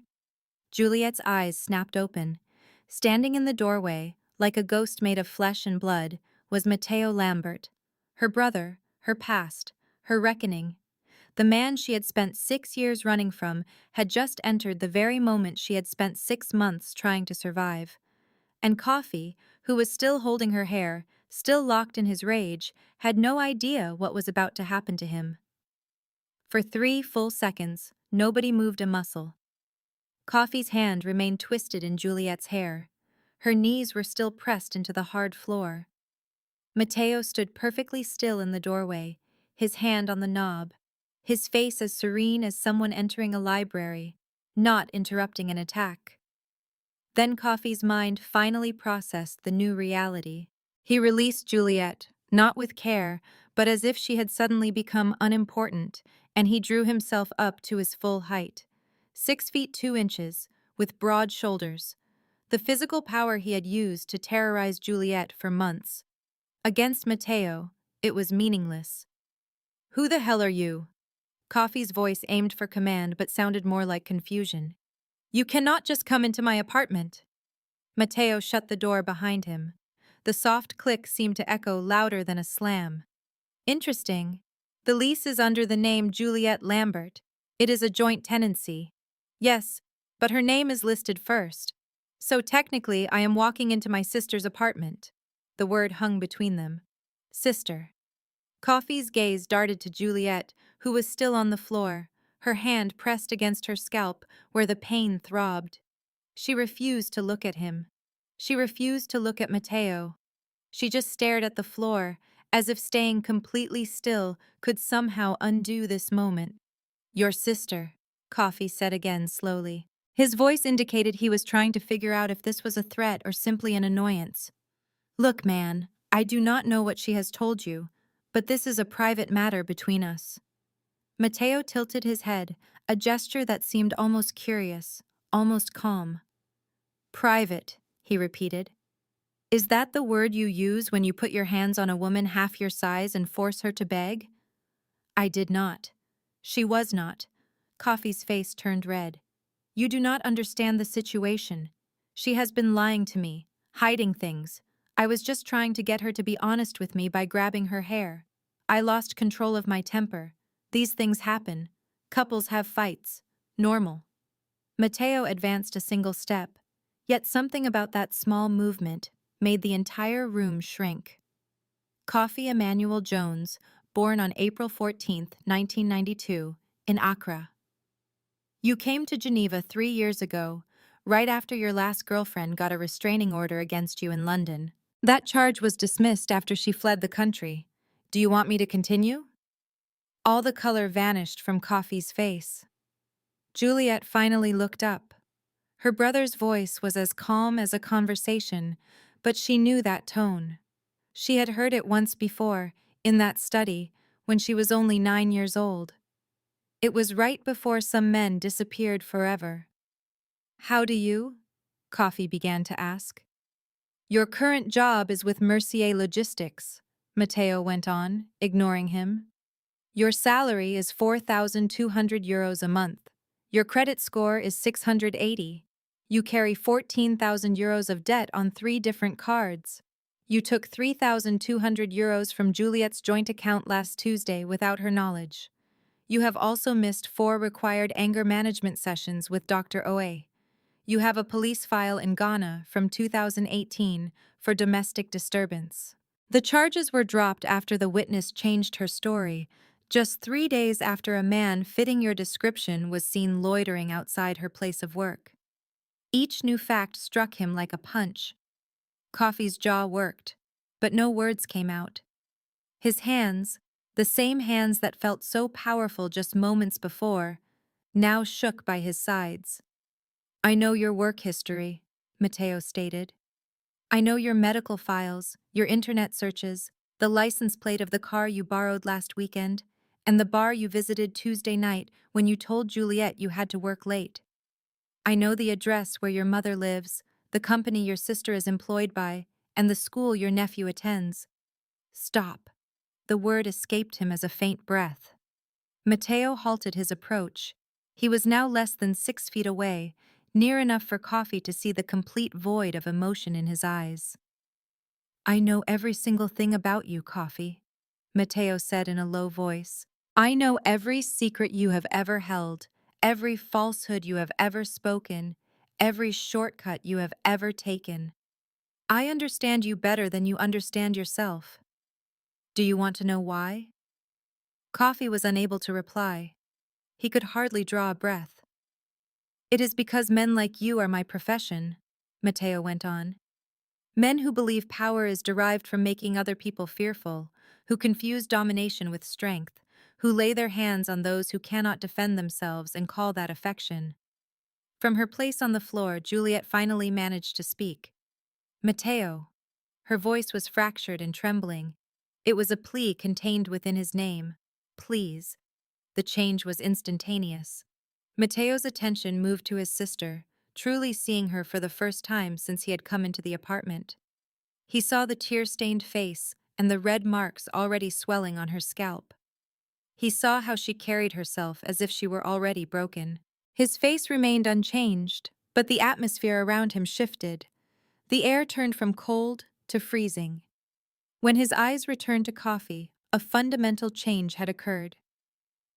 Juliet's eyes snapped open. Standing in the doorway, like a ghost made of flesh and blood, was Matteo Lambert. Her brother, her past, her reckoning. The man she had spent 6 years running from had just entered the very moment she had spent 6 months trying to survive. And Coffee, who was still holding her hair, still locked in his rage, had no idea what was about to happen to him. For 3 full seconds, nobody moved a muscle. Coffee's hand remained twisted in Juliet's hair. Her knees were still pressed into the hard floor. Matteo stood perfectly still in the doorway, his hand on the knob, his face as serene as someone entering a library, not interrupting an attack. Then Coffee's mind finally processed the new reality. He released Juliet, not with care, but as if she had suddenly become unimportant, and he drew himself up to his full height. 6 feet 2 inches, with broad shoulders. The physical power he had used to terrorize Juliet for months. Against Matteo, it was meaningless. Who the hell are you? Coffee's voice aimed for command but sounded more like confusion. You cannot just come into my apartment. Matteo shut the door behind him. The soft click seemed to echo louder than a slam. Interesting. The lease is under the name Juliet Lambert. It is a joint tenancy. Yes, but her name is listed first. So technically, I am walking into my sister's apartment. The word hung between them. Sister. Coffee's gaze darted to Juliet, who was still on the floor, her hand pressed against her scalp where the pain throbbed. She refused to look at him. She refused to look at Matteo. She just stared at the floor, as if staying completely still could somehow undo this moment. Your sister, Coffee said again slowly. His voice indicated he was trying to figure out if this was a threat or simply an annoyance. Look, man, I do not know what she has told you, but this is a private matter between us. Matteo tilted his head, a gesture that seemed almost curious, almost calm. Private, he repeated. Is that the word you use when you put your hands on a woman half your size and force her to beg? I did not. She was not. Coffee's face turned red. You do not understand the situation. She has been lying to me, hiding things. I was just trying to get her to be honest with me by grabbing her hair. I lost control of my temper. These things happen. Couples have fights. Normal. Matteo advanced a single step, yet something about that small movement made the entire room shrink. Coffee Emmanuel Jones, born on April 14, 1992, in Accra. You came to Geneva 3 years ago, right after your last girlfriend got a restraining order against you in London. That charge was dismissed after she fled the country. Do you want me to continue? All the color vanished from Coffee's face. Juliet finally looked up. Her brother's voice was as calm as a conversation, but she knew that tone. She had heard it once before, in that study, when she was only 9 years old. It was right before some men disappeared forever. How do you? Coffee began to ask. Your current job is with Mercier Logistics, Matteo went on, ignoring him. Your salary is 4,200 euros a month. Your credit score is 680. You carry 14,000 euros of debt on 3 different cards. You took 3,200 euros from Juliet's joint account last Tuesday without her knowledge. You have also missed 4 required anger management sessions with Dr. Oe. You have a police file in Ghana from 2018 for domestic disturbance. The charges were dropped after the witness changed her story, just 3 days after a man fitting your description was seen loitering outside her place of work. Each new fact struck him like a punch. Coffee's jaw worked, but no words came out. His hands, the same hands that felt so powerful just moments before, now shook by his sides. I know your work history, Matteo stated. I know your medical files, your internet searches, the license plate of the car you borrowed last weekend, and the bar you visited Tuesday night when you told Juliet you had to work late. I know the address where your mother lives, the company your sister is employed by, and the school your nephew attends. Stop. The word escaped him as a faint breath. Matteo halted his approach. He was now less than 6 feet away, near enough for Coffee to see the complete void of emotion in his eyes. I know every single thing about you, Coffee, Matteo said in a low voice. I know every secret you have ever held, every falsehood you have ever spoken, every shortcut you have ever taken. I understand you better than you understand yourself. Do you want to know why? Coffee was unable to reply. He could hardly draw a breath. It is because men like you are my profession, Matteo went on. Men who believe power is derived from making other people fearful, who confuse domination with strength, who lay their hands on those who cannot defend themselves and call that affection. From her place on the floor, Juliet finally managed to speak. Matteo. Her voice was fractured and trembling. It was a plea contained within his name. Please. The change was instantaneous. Matteo's attention moved to his sister, truly seeing her for the first time since he had come into the apartment. He saw the tear-stained face and the red marks already swelling on her scalp. He saw how she carried herself as if she were already broken. His face remained unchanged, but the atmosphere around him shifted. The air turned from cold to freezing. When his eyes returned to Coffee, a fundamental change had occurred.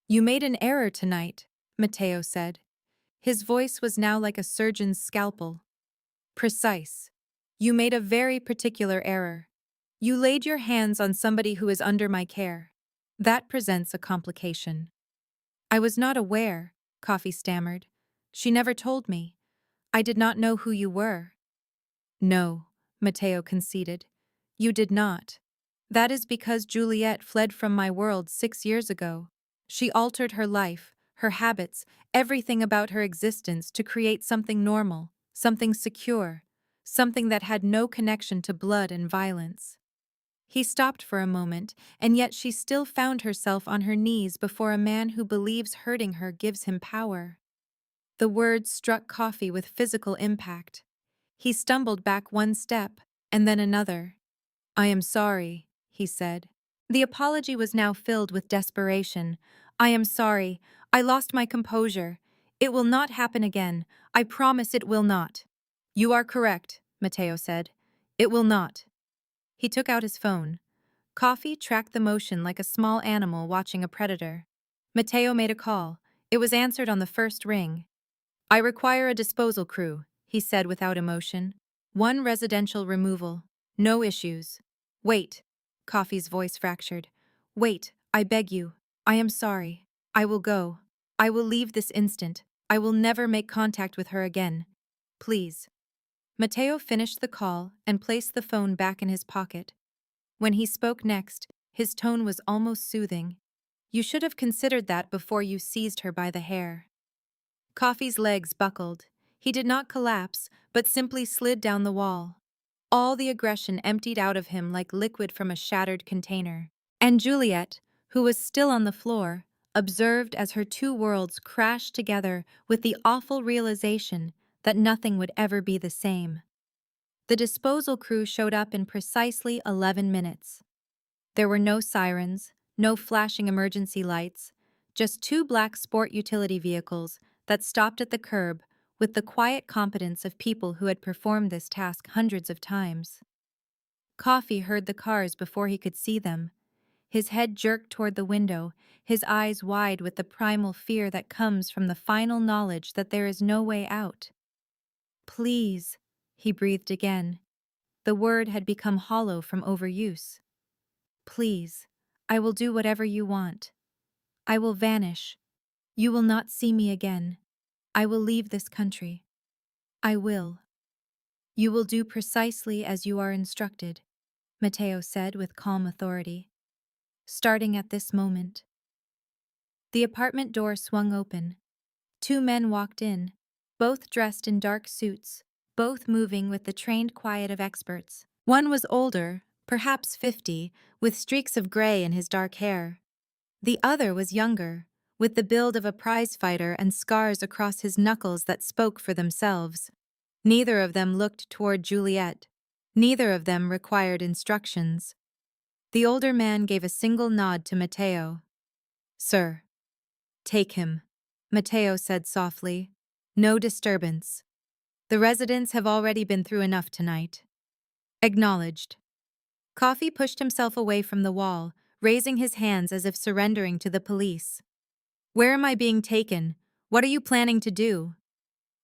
You made an error tonight, Matteo said. His voice was now like a surgeon's scalpel. Precise. You made a very particular error. You laid your hands on somebody who is under my care. That presents a complication. I was not aware, Coffee stammered. She never told me. I did not know who you were. No, Matteo conceded. You did not. That is because Juliet fled from my world 6 years ago. She altered her life, her habits, everything about her existence to create something normal, something secure, something that had no connection to blood and violence. He stopped for a moment, and yet she still found herself on her knees before a man who believes hurting her gives him power. The words struck Coffee with physical impact. He stumbled back one step, and then another. I am sorry, he said. The apology was now filled with desperation. I am sorry. I lost my composure. It will not happen again. I promise it will not. You are correct, Matteo said. It will not. He took out his phone. Coffee tracked the motion like a small animal watching a predator. Matteo made a call. It was answered on the first ring. I require a disposal crew, he said without emotion. 1 residential removal. No issues. Wait. Coffee's voice fractured. Wait, I beg you. I am sorry. I will go. I will leave this instant. I will never make contact with her again. Please. Matteo finished the call and placed the phone back in his pocket. When he spoke next, his tone was almost soothing. You should have considered that before you seized her by the hair. Coffee's legs buckled. He did not collapse, but simply slid down the wall. All the aggression emptied out of him like liquid from a shattered container. And Juliet, who was still on the floor, observed as her two worlds crashed together with the awful realization that nothing would ever be the same. The disposal crew showed up in precisely 11 minutes. There were no sirens, no flashing emergency lights, just two black sport utility vehicles that stopped at the curb with the quiet competence of people who had performed this task hundreds of times. Coffee heard the cars before he could see them. His head jerked toward the window, his eyes wide with the primal fear that comes from the final knowledge that there is no way out. Please, he breathed again. The word had become hollow from overuse. Please, I will do whatever you want. I will vanish. You will not see me again. I will leave this country. I will. You will do precisely as you are instructed, Matteo said with calm authority. Starting at this moment. The apartment door swung open. Two men walked in, both dressed in dark suits, both moving with the trained quiet of experts. One was older, perhaps 50, with streaks of gray in his dark hair. The other was younger, with the build of a prizefighter and scars across his knuckles that spoke for themselves. Neither of them looked toward Juliet. Neither of them required instructions. The older man gave a single nod to Matteo. Sir. Take him, Matteo said softly. No disturbance. The residents have already been through enough tonight. Acknowledged. Coffee pushed himself away from the wall, raising his hands as if surrendering to the police. Where am I being taken? What are you planning to do?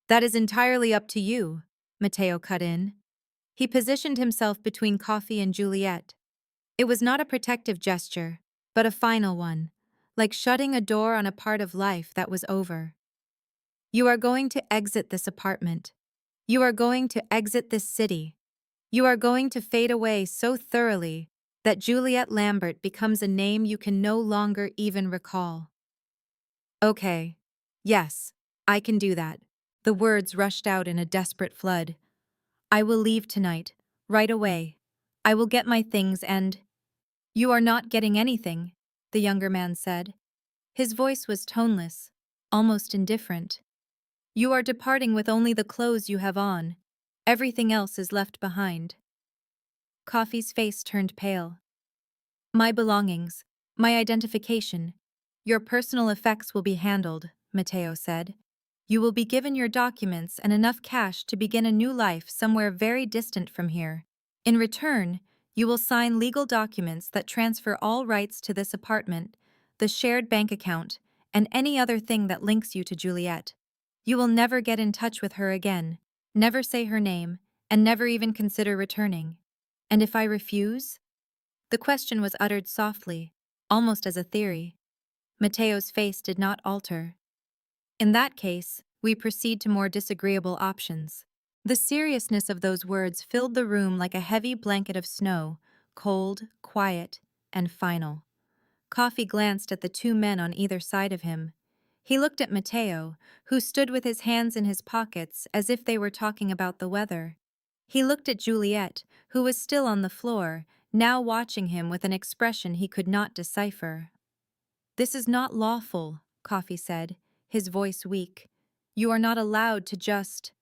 That is entirely up to you, Matteo cut in. He positioned himself between Coffee and Juliet. It was not a protective gesture, but a final one, like shutting a door on a part of life that was over. You are going to exit this apartment. You are going to exit this city. You are going to fade away so thoroughly that Juliet Lambert becomes a name you can no longer even recall. Okay. Yes, I can do that. The words rushed out in a desperate flood. I will leave tonight, right away. I will get my things and… You are not getting anything, the younger man said. His voice was toneless, almost indifferent. You are departing with only the clothes you have on. Everything else is left behind. Coffee's face turned pale. My belongings, my identification, your personal effects will be handled, Matteo said. You will be given your documents and enough cash to begin a new life somewhere very distant from here. In return, you will sign legal documents that transfer all rights to this apartment, the shared bank account, and any other thing that links you to Juliet. You will never get in touch with her again, never say her name, and never even consider returning. And if I refuse? The question was uttered softly, almost as a theory. Matteo's face did not alter. In that case, we proceed to more disagreeable options. The seriousness of those words filled the room like a heavy blanket of snow, cold, quiet, and final. Coffee glanced at the two men on either side of him. He looked at Matteo, who stood with his hands in his pockets as if they were talking about the weather. He looked at Juliet, who was still on the floor, now watching him with an expression he could not decipher. This is not lawful, Coffee said, his voice weak. You are not allowed to just…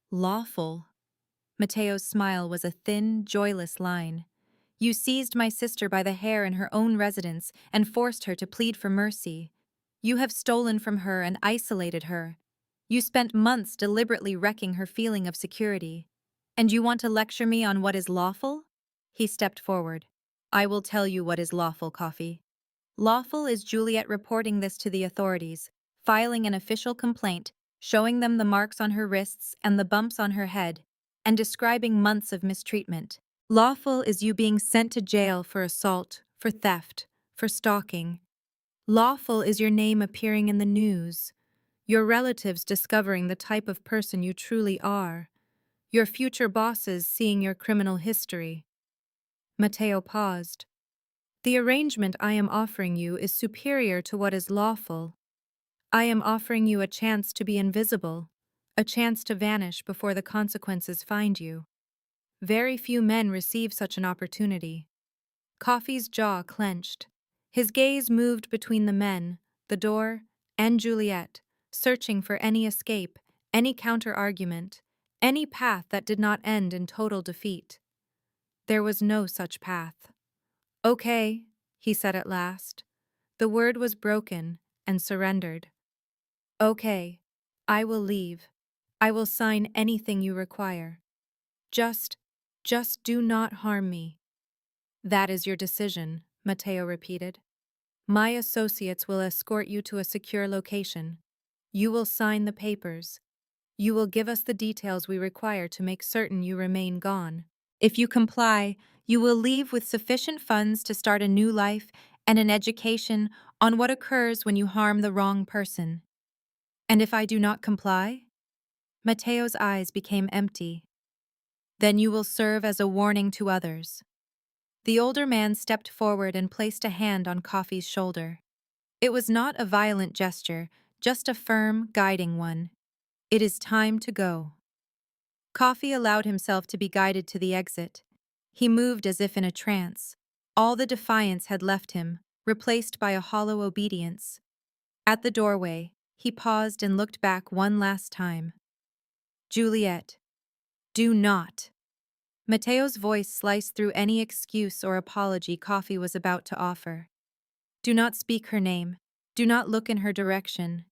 Lawful? Matteo's smile was a thin, joyless line. You seized my sister by the hair in her own residence and forced her to plead for mercy. You have stolen from her and isolated her. You spent months deliberately wrecking her feeling of security. And you want to lecture me on what is lawful? He stepped forward. I will tell you what is lawful, Coffee. Lawful is Juliet reporting this to the authorities, filing an official complaint, showing them the marks on her wrists and the bumps on her head, and describing months of mistreatment. Lawful is you being sent to jail for assault, for theft, for stalking. Lawful is your name appearing in the news, your relatives discovering the type of person you truly are, your future bosses seeing your criminal history. Matteo paused. The arrangement I am offering you is superior to what is lawful. I am offering you a chance to be invisible, a chance to vanish before the consequences find you. Very few men receive such an opportunity. Coffee's jaw clenched. His gaze moved between the men, the door, and Juliet, searching for any escape, any counter-argument, any path that did not end in total defeat. There was no such path. "Okay," he said at last. The word was broken and surrendered. "Okay, I will leave. I will sign anything you require. Just, just do not harm me." "That is your decision," Matteo repeated. "My associates will escort you to a secure location. You will sign the papers. You will give us the details we require to make certain you remain gone. If you comply, you will leave with sufficient funds to start a new life and an education on what occurs when you harm the wrong person. And if I do not comply?" Matteo's eyes became empty. "Then you will serve as a warning to others." The older man stepped forward and placed a hand on Coffee's shoulder. It was not a violent gesture, just a firm, guiding one. "It is time to go." Coffee allowed himself to be guided to the exit. He moved as if in a trance. All the defiance had left him, replaced by a hollow obedience. At the doorway, he paused and looked back one last time. "Juliet, do not." Matteo's voice sliced through any excuse or apology Coffee was about to offer. "Do not speak her name. Do not look in her direction.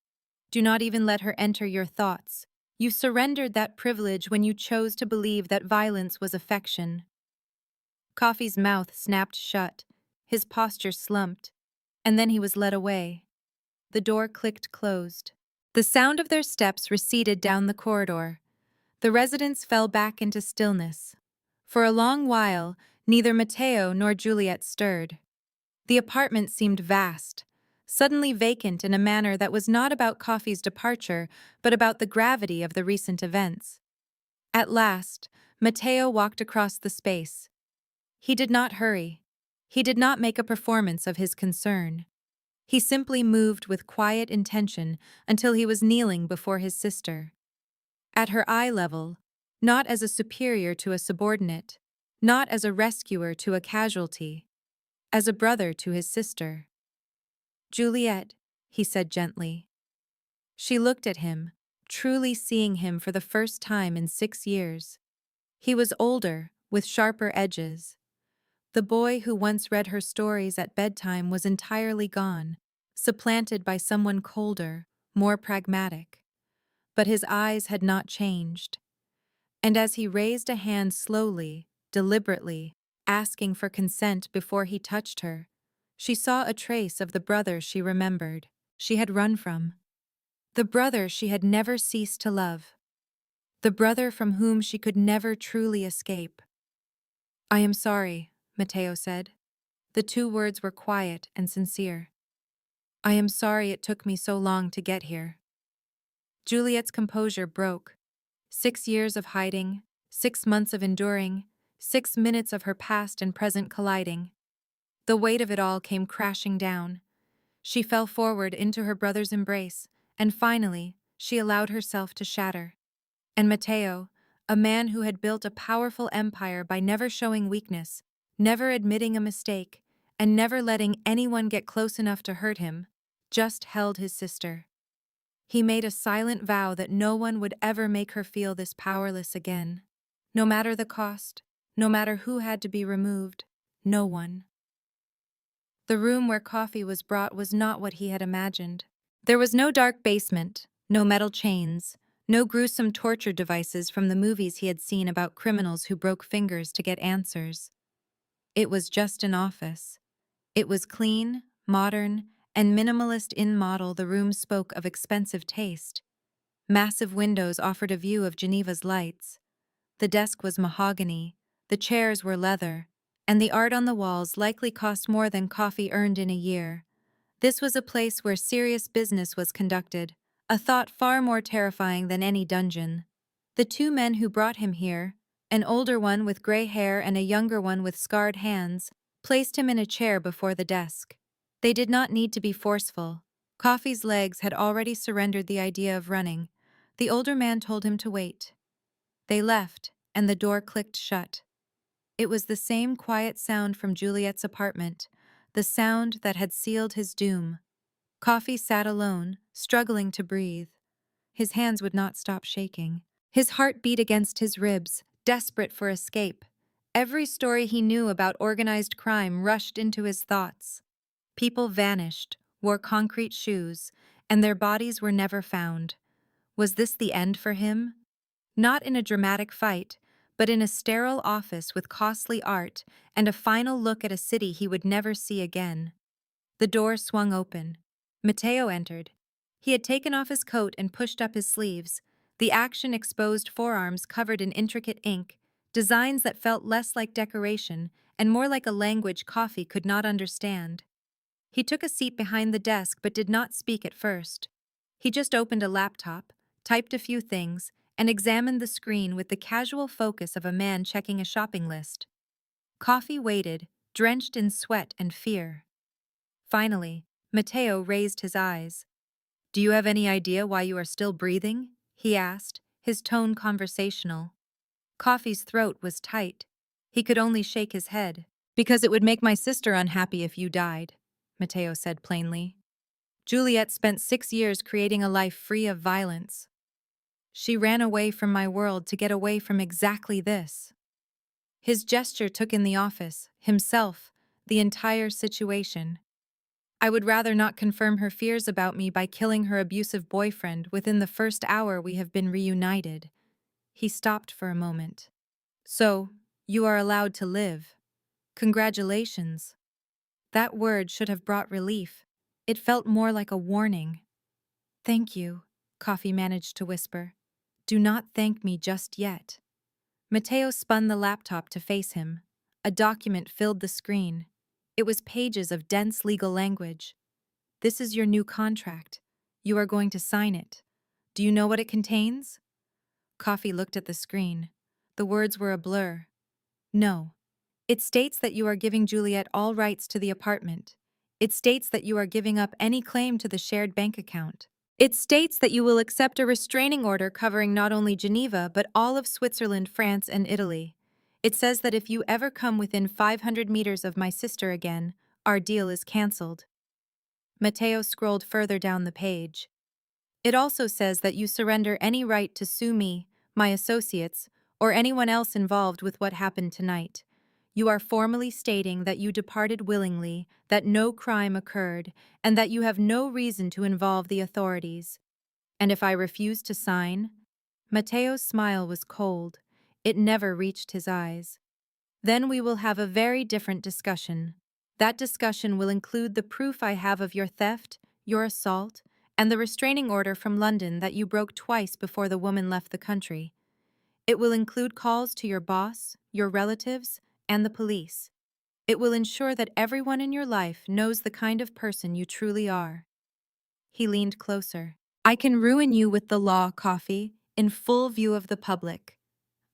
Do not even let her enter your thoughts. You surrendered that privilege when you chose to believe that violence was affection." Coffee's mouth snapped shut, his posture slumped, and then he was led away. The door clicked closed. The sound of their steps receded down the corridor. The residents fell back into stillness. For a long while, neither Matteo nor Juliet stirred. The apartment seemed vast, suddenly vacant in a manner that was not about Coffee's departure, but about the gravity of the recent events. At last, Matteo walked across the space. He did not hurry. He did not make a performance of his concern. He simply moved with quiet intention until he was kneeling before his sister. At her eye level, not as a superior to a subordinate, not as a rescuer to a casualty, as a brother to his sister. "Juliet," he said gently. She looked at him, truly seeing him for the first time in 6 years. He was older, with sharper edges. The boy who once read her stories at bedtime was entirely gone, supplanted by someone colder, more pragmatic. But his eyes had not changed. And as he raised a hand slowly, deliberately, asking for consent before he touched her, she saw a trace of the brother she remembered, she had run from. The brother she had never ceased to love. The brother from whom she could never truly escape. "I am sorry," Matteo said. The two words were quiet and sincere. "I am sorry it took me so long to get here." Juliet's composure broke. 6 years of hiding, 6 months of enduring, 6 minutes of her past and present colliding. The weight of it all came crashing down. She fell forward into her brother's embrace, and finally, she allowed herself to shatter. And Matteo, a man who had built a powerful empire by never showing weakness, never admitting a mistake, and never letting anyone get close enough to hurt him, just held his sister. He made a silent vow that no one would ever make her feel this powerless again. No matter the cost, no matter who had to be removed, no one. The room where Coffee was brought was not what he had imagined. There was no dark basement, no metal chains, no gruesome torture devices from the movies he had seen about criminals who broke fingers to get answers. It was just an office. It was clean, modern, and minimalist in model. The room spoke of expensive taste. Massive windows offered a view of Geneva's lights. The desk was mahogany, the chairs were leather, and the art on the walls likely cost more than Coffee earned in a year. This was a place where serious business was conducted, a thought far more terrifying than any dungeon. The two men who brought him here, an older one with gray hair and a younger one with scarred hands, placed him in a chair before the desk. They did not need to be forceful. Coffee's legs had already surrendered the idea of running. The older man told him to wait. They left, and the door clicked shut. It was the same quiet sound from Juliet's apartment, the sound that had sealed his doom. Coffee sat alone, struggling to breathe. His hands would not stop shaking. His heart beat against his ribs, desperate for escape. Every story he knew about organized crime rushed into his thoughts. People vanished, wore concrete shoes, and their bodies were never found. Was this the end for him? Not in a dramatic fight, but in a sterile office with costly art and a final look at a city he would never see again. The door swung open. Matteo entered. He had taken off his coat and pushed up his sleeves. The action exposed forearms covered in intricate ink, designs that felt less like decoration and more like a language Coffee could not understand. He took a seat behind the desk but did not speak at first. He just opened a laptop, typed a few things, and examined the screen with the casual focus of a man checking a shopping list. Coffee waited, drenched in sweat and fear. Finally, Matteo raised his eyes. "Do you have any idea why you are still breathing?" he asked, his tone conversational. Coffee's throat was tight. He could only shake his head. "Because it would make my sister unhappy if you died," Matteo said plainly. "Juliet spent 6 years creating a life free of violence. She ran away from my world to get away from exactly this." His gesture took in the office, himself, the entire situation. "I would rather not confirm her fears about me by killing her abusive boyfriend within the first hour we have been reunited." He stopped for a moment. "So, you are allowed to live. Congratulations." That word should have brought relief. It felt more like a warning. "Thank you," Coffee managed to whisper. "Do not thank me just yet." Matteo spun the laptop to face him. A document filled the screen. It was pages of dense legal language. "This is your new contract. You are going to sign it. Do you know what it contains?" Coffee looked at the screen. The words were a blur. "No. It states that you are giving Juliet all rights to the apartment. It states that you are giving up any claim to the shared bank account. It states that you will accept a restraining order covering not only Geneva but all of Switzerland, France, and Italy. It says that if you ever come within 500 meters of my sister again, our deal is cancelled." Matteo scrolled further down the page. "It also says that you surrender any right to sue me, my associates, or anyone else involved with what happened tonight. You are formally stating that you departed willingly, that no crime occurred, and that you have no reason to involve the authorities. And if I refuse to sign?" Matteo's smile was cold. It never reached his eyes. "Then we will have a very different discussion. That discussion will include the proof I have of your theft, your assault, and the restraining order from London that you broke twice before the woman left the country. It will include calls to your boss, your relatives, and the police. It will ensure that everyone in your life knows the kind of person you truly are." He leaned closer. "I can ruin you with the law, Coffee, in full view of the public.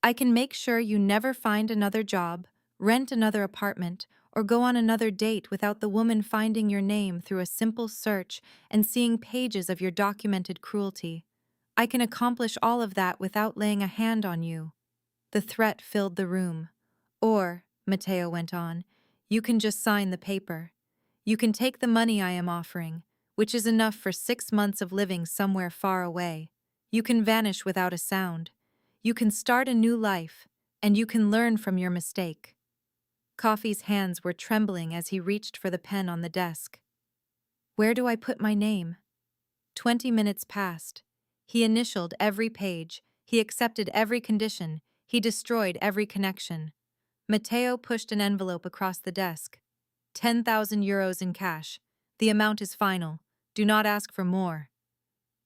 I can make sure you never find another job, rent another apartment, or go on another date without the woman finding your name through a simple search and seeing pages of your documented cruelty. I can accomplish all of that without laying a hand on you." The threat filled the room. "Or," Matteo went on, "you can just sign the paper. You can take the money I am offering, which is enough for 6 months of living somewhere far away. You can vanish without a sound. You can start a new life, and you can learn from your mistake." Coffee's hands were trembling as he reached for the pen on the desk. "Where do I put my name?" 20 minutes passed. He initialed every page, he accepted every condition, he destroyed every connection. Matteo pushed an envelope across the desk. 10,000 euros in cash. The amount is final. Do not ask for more."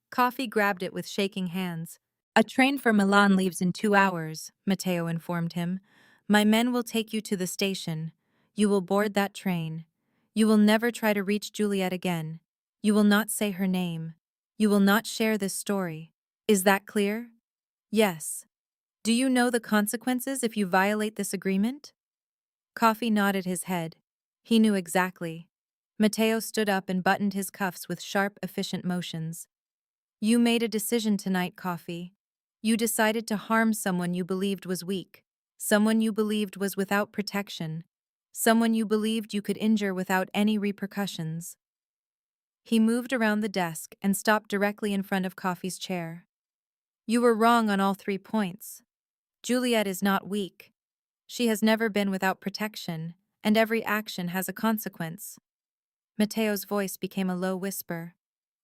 Coffee grabbed it with shaking hands. "A train for Milan leaves in 2 hours," Matteo informed him. "My men will take you to the station. You will board that train. You will never try to reach Juliet again. You will not say her name. You will not share this story. Is that clear?" "Yes." "Do you know the consequences if you violate this agreement?" Coffee nodded his head. He knew exactly. Matteo stood up and buttoned his cuffs with sharp, efficient motions. "You made a decision tonight, Coffee. You decided to harm someone you believed was weak, someone you believed was without protection, Someone you believed you could injure without any repercussions. He moved around the desk and stopped directly in front of Coffee's chair. You were wrong on all 3 points. Juliet is not weak. She has never been without protection, and every action has a consequence. Mateo's voice became a low whisper.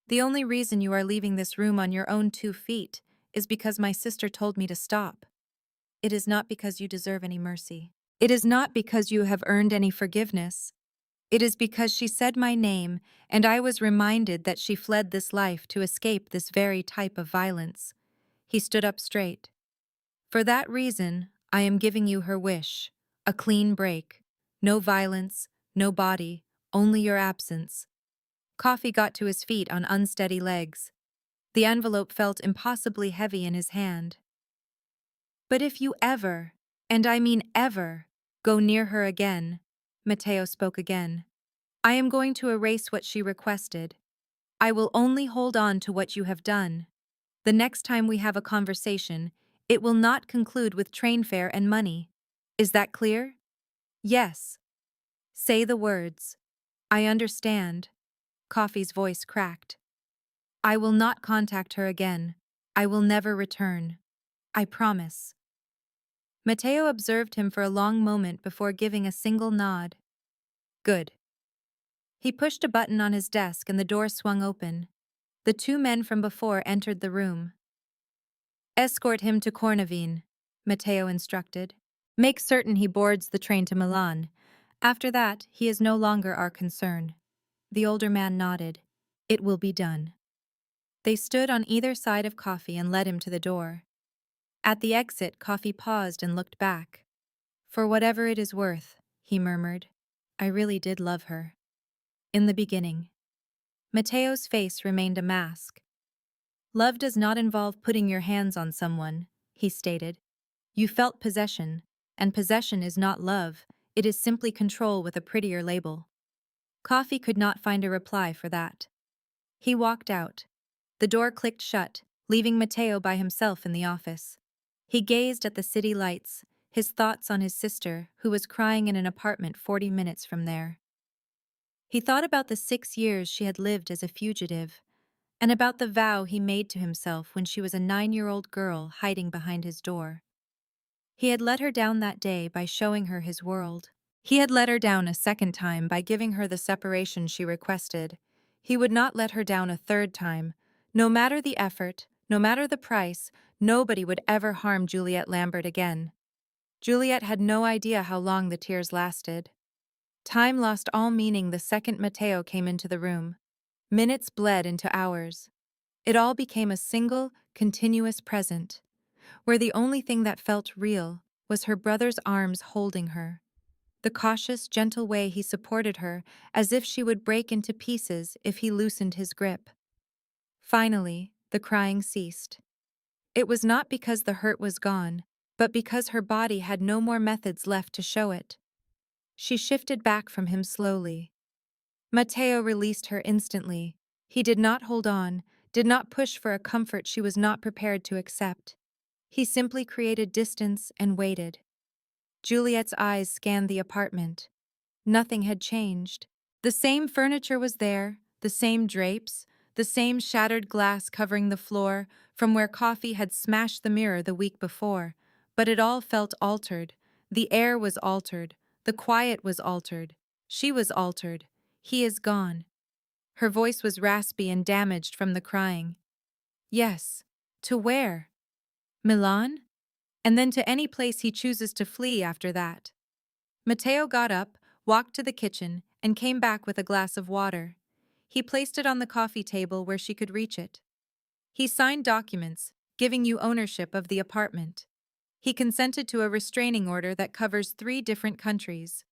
The only reason you are leaving this room on your own 2 feet is because my sister told me to stop. It is not because you deserve any mercy. It is not because you have earned any forgiveness. It is because she said my name, and I was reminded that she fled this life to escape this very type of violence. He stood up straight. For that reason, I am giving you her wish. A clean break. No violence, no body, only your absence. Coffee got to his feet on unsteady legs. The envelope felt impossibly heavy in his hand. But if you ever, and I mean ever, go near her again, Mateo spoke again, I am going to erase what she requested. I will only hold on to what you have done. The next time we have a conversation, it will not conclude with train fare and money. Is that clear? Yes. Say the words. I understand. Coffee's voice cracked. I will not contact her again. I will never return. I promise. Mateo observed him for a long moment before giving a single nod. Good. He pushed a button on his desk and the door swung open. The 2 men from before entered the room. Escort him to Cornavin, Mateo instructed. Make certain he boards the train to Milan. After that, he is no longer our concern. The older man nodded. It will be done. They stood on either side of Coffee and led him to the door. At the exit, Coffee paused and looked back. For whatever it is worth, he murmured, I really did love her. In the beginning. Mateo's face remained a mask. Love does not involve putting your hands on someone, he stated. You felt possession, and possession is not love, it is simply control with a prettier label. Coffee could not find a reply for that. He walked out. The door clicked shut, leaving Mateo by himself in the office. He gazed at the city lights, his thoughts on his sister, who was crying in an apartment 40 minutes from there. He thought about the 6 years she had lived as a fugitive, and about the vow he made to himself when she was a 9-year-old girl hiding behind his door. He had let her down that day by showing her his world. He had let her down a second time by giving her the separation she requested. He would not let her down a third time. No matter the effort, no matter the price, nobody would ever harm Juliet Lambert again. Juliet had no idea how long the tears lasted. Time lost all meaning the second Mateo came into the room. Minutes bled into hours. It all became a single, continuous present, where the only thing that felt real was her brother's arms holding her. The cautious, gentle way he supported her, as if she would break into pieces if he loosened his grip. Finally, the crying ceased. It was not because the hurt was gone, but because her body had no more methods left to show it. She shifted back from him slowly. Mateo released her instantly. He did not hold on, did not push for a comfort she was not prepared to accept. He simply created distance and waited. Juliet's eyes scanned the apartment. Nothing had changed. The same furniture was there, the same drapes, the same shattered glass covering the floor from where Coffee had smashed the mirror the week before, but it all felt altered. The air was altered, the quiet was altered, she was altered. He is gone. Her voice was raspy and damaged from the crying. Yes. To where? Milan? And then to any place he chooses to flee after that. Mateo got up, walked to the kitchen, and came back with a glass of water. He placed it on the coffee table where she could reach it. He signed documents, giving you ownership of the apartment. He consented to a restraining order that covers 3 different countries.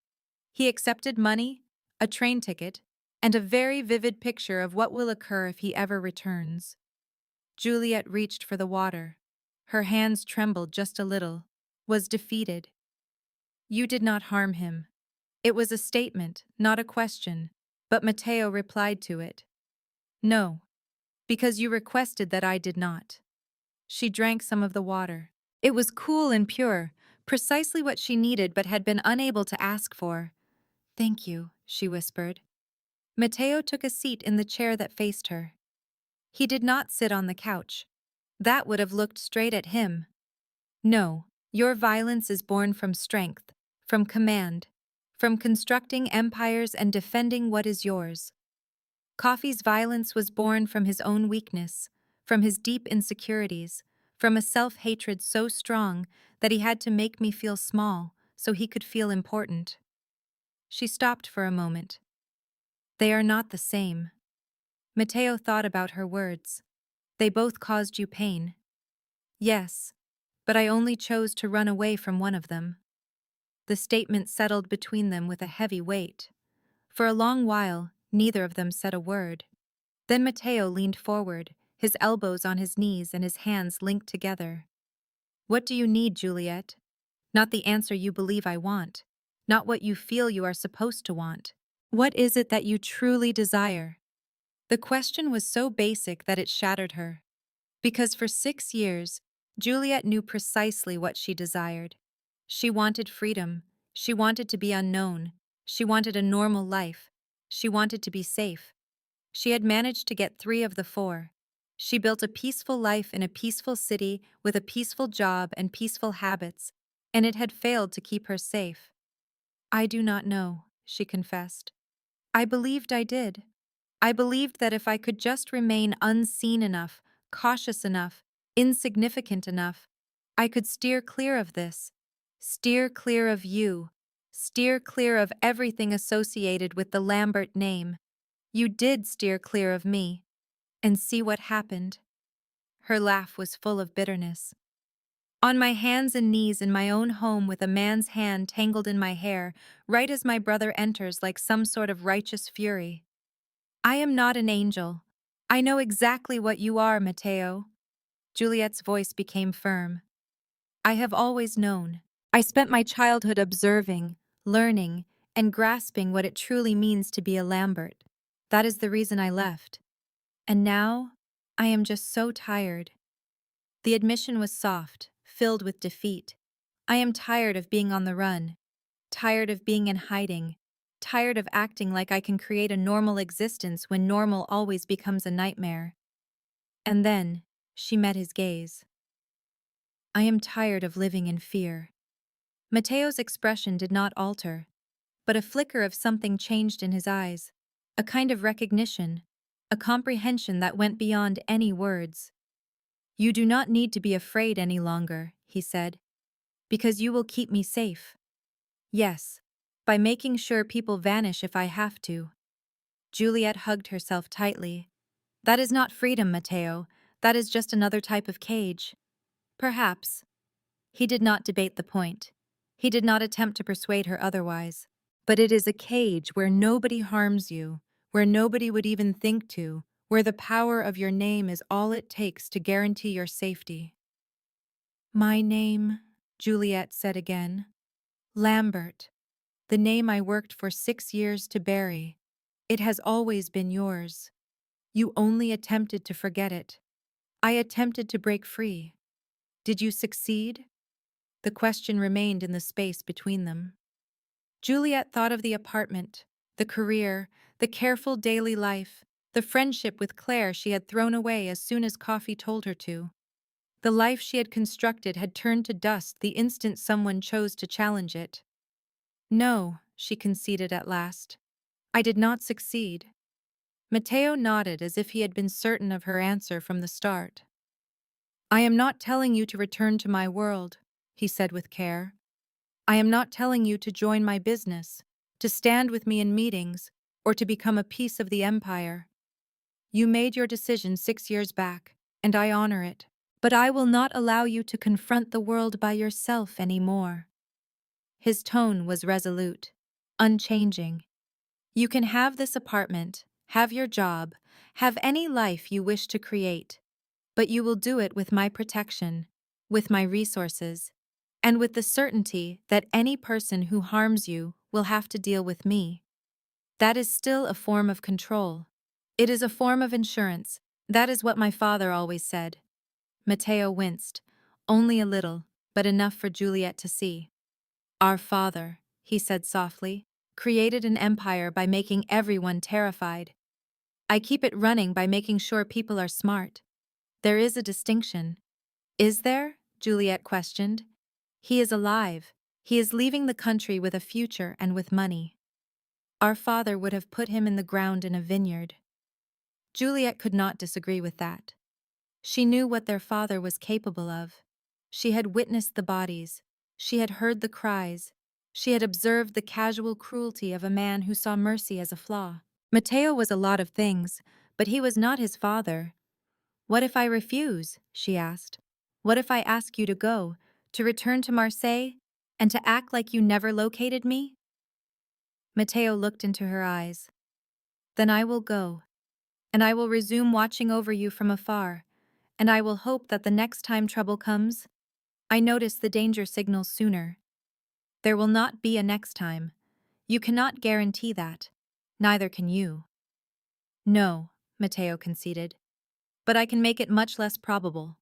He accepted money, a train ticket, and a very vivid picture of what will occur if he ever returns. Juliet reached for the water. Her hands trembled just a little, was defeated. You did not harm him. It was a statement, not a question, but Mateo replied to it. No, because you requested that I did not. She drank some of the water. It was cool and pure, precisely what she needed but had been unable to ask for. Thank you, she whispered. Matteo took a seat in the chair that faced her. He did not sit on the couch. That would have looked straight at him. No, your violence is born from strength, from command, from constructing empires and defending what is yours. Coffee's violence was born from his own weakness, from his deep insecurities, from a self-hatred so strong that he had to make me feel small so he could feel important. She stopped for a moment. They are not the same. Matteo thought about her words. They both caused you pain. Yes, but I only chose to run away from one of them. The statement settled between them with a heavy weight. For a long while, neither of them said a word. Then Matteo leaned forward, his elbows on his knees and his hands linked together. What do you need, Juliet? Not the answer you believe I want. Not what you feel you are supposed to want. What is it that you truly desire? The question was so basic that it shattered her. Because for 6 years, Juliet knew precisely what she desired. She wanted freedom. She wanted to be unknown. She wanted a normal life. She wanted to be safe. She had managed to get 3 of the 4. She built a peaceful life in a peaceful city with a peaceful job and peaceful habits, and it had failed to keep her safe. I do not know, she confessed. I believed I did. I believed that if I could just remain unseen enough, cautious enough, insignificant enough, I could steer clear of this. Steer clear of you. Steer clear of everything associated with the Lambert name. You did steer clear of me. And see what happened. Her laugh was full of bitterness. On my hands and knees in my own home with a man's hand tangled in my hair, right as my brother enters like some sort of righteous fury. I am not an angel. I know exactly what you are, Matteo. Juliet's voice became firm. I have always known. I spent my childhood observing, learning, and grasping what it truly means to be a Lambert. That is the reason I left. And now, I am just so tired. The admission was soft, filled with defeat. I am tired of being on the run, tired of being in hiding, tired of acting like I can create a normal existence when normal always becomes a nightmare. And then, she met his gaze. I am tired of living in fear. Matteo's expression did not alter, but a flicker of something changed in his eyes, a kind of recognition, a comprehension that went beyond any words. You do not need to be afraid any longer, he said, because you will keep me safe. Yes, by making sure people vanish if I have to. Juliet hugged herself tightly. That is not freedom, Matteo. That is just another type of cage. Perhaps. He did not debate the point. He did not attempt to persuade her otherwise. But it is a cage where nobody harms you, where nobody would even think to, where the power of your name is all it takes to guarantee your safety. My name, Juliet said again. Lambert. The name I worked for 6 years to bury. It has always been yours. You only attempted to forget it. I attempted to break free. Did you succeed? The question remained in the space between them. Juliet thought of the apartment, the career, the careful daily life, the friendship with Claire she had thrown away as soon as Coffee told her to. The life she had constructed had turned to dust the instant someone chose to challenge it. No, she conceded at last. I did not succeed. Matteo nodded as if he had been certain of her answer from the start. I am not telling you to return to my world, he said with care. I am not telling you to join my business, to stand with me in meetings, or to become a piece of the empire. You made your decision 6 years back, and I honor it. But I will not allow you to confront the world by yourself anymore. His tone was resolute, unchanging. You can have this apartment, have your job, have any life you wish to create, but you will do it with my protection, with my resources, and with the certainty that any person who harms you will have to deal with me. That is still a form of control. It is a form of insurance. That is what my father always said. Matteo winced, only a little, but enough for Juliet to see. Our father, he said softly, created an empire by making everyone terrified. I keep it running by making sure people are smart. There is a distinction. Is there? Juliet questioned. He is alive. He is leaving the country with a future and with money. Our father would have put him in the ground in a vineyard. Juliet could not disagree with that. She knew what their father was capable of. She had witnessed the bodies. She had heard the cries. She had observed the casual cruelty of a man who saw mercy as a flaw. Matteo was a lot of things, but he was not his father. What if I refuse? She asked. What if I ask you to go, to return to Marseille, and to act like you never located me? Matteo looked into her eyes. Then I will go, and I will resume watching over you from afar, and I will hope that the next time trouble comes, I notice the danger signals sooner. There will not be a next time. You cannot guarantee that. Neither can you. No, Matteo conceded. But I can make it much less probable.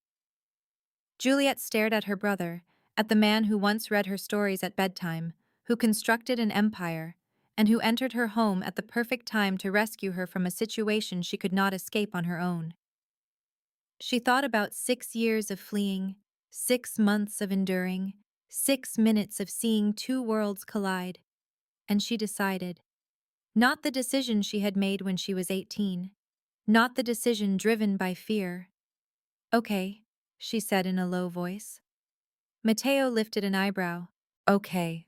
Juliet stared at her brother, at the man who once read her stories at bedtime, who constructed an empire, and who entered her home at the perfect time to rescue her from a situation she could not escape on her own. She thought about 6 years of fleeing, 6 months of enduring, 6 minutes of seeing two worlds collide, and she decided. Not the decision she had made when she was 18, not the decision driven by fear. Okay, she said in a low voice. Matteo lifted an eyebrow. Okay.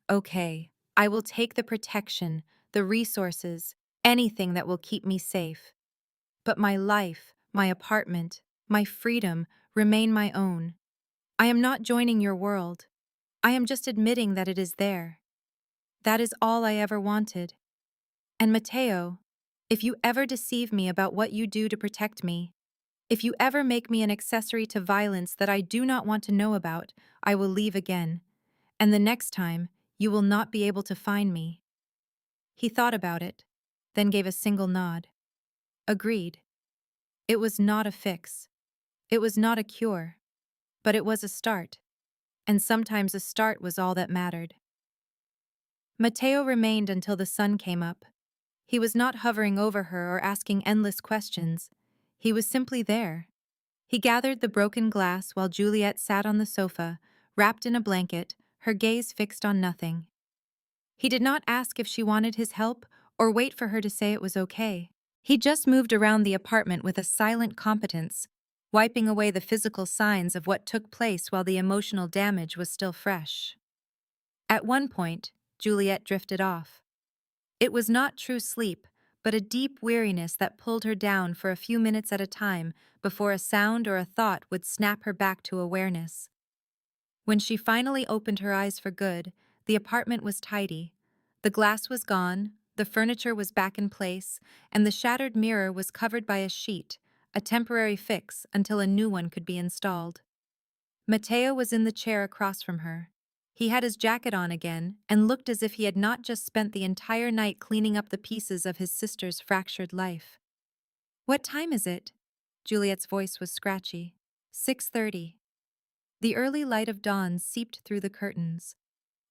I will take the protection, the resources, anything that will keep me safe. But my life, my apartment, my freedom remain my own. I am not joining your world. I am just admitting that it is there. That is all I ever wanted. And Matteo, if you ever deceive me about what you do to protect me, if you ever make me an accessory to violence that I do not want to know about, I will leave again. And the next time, you will not be able to find me. He thought about it, then gave a single nod. Agreed. It was not a fix. It was not a cure. But it was a start. And sometimes a start was all that mattered. Matteo remained until the sun came up. He was not hovering over her or asking endless questions. He was simply there. He gathered the broken glass while Juliet sat on the sofa, wrapped in a blanket, her gaze fixed on nothing. He did not ask if she wanted his help or wait for her to say it was okay. He just moved around the apartment with a silent competence, wiping away the physical signs of what took place while the emotional damage was still fresh. At one point, Juliet drifted off. It was not true sleep, but a deep weariness that pulled her down for a few minutes at a time before a sound or a thought would snap her back to awareness. When she finally opened her eyes for good, the apartment was tidy. The glass was gone, the furniture was back in place, and the shattered mirror was covered by a sheet, a temporary fix until a new one could be installed. Matteo was in the chair across from her. He had his jacket on again and looked as if he had not just spent the entire night cleaning up the pieces of his sister's fractured life. "What time is it?" Juliet's voice was scratchy. 6:30. The early light of dawn seeped through the curtains.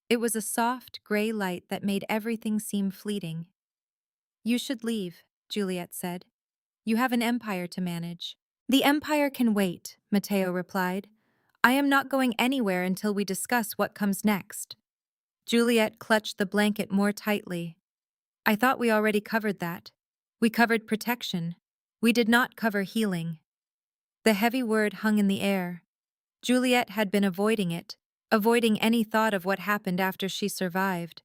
It was a soft, gray light that made everything seem fleeting. "You should leave," Juliet said. "You have an empire to manage." "The empire can wait," Matteo replied. "I am not going anywhere until we discuss what comes next." Juliet clutched the blanket more tightly. "I thought we already covered that. We covered protection. We did not cover healing." The heavy word hung in the air. Juliet had been avoiding it, avoiding any thought of what happened after she survived.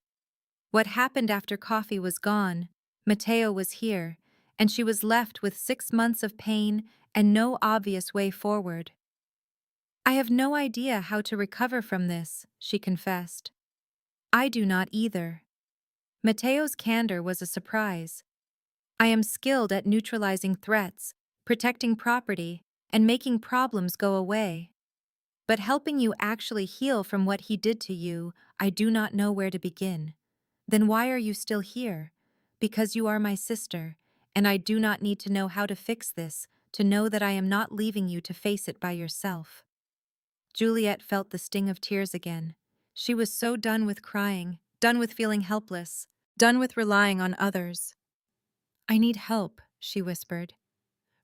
What happened after coffee was gone, Matteo was here, and she was left with 6 months of pain and no obvious way forward. "I have no idea how to recover from this," she confessed. "I do not either." Matteo's candor was a surprise. "I am skilled at neutralizing threats, protecting property, and making problems go away. But helping you actually heal from what he did to you, I do not know where to begin." "Then why are you still here?" "Because you are my sister, and I do not need to know how to fix this, to know that I am not leaving you to face it by yourself." Juliet felt the sting of tears again. She was so done with crying, done with feeling helpless. Done with relying on others. I need help, she whispered.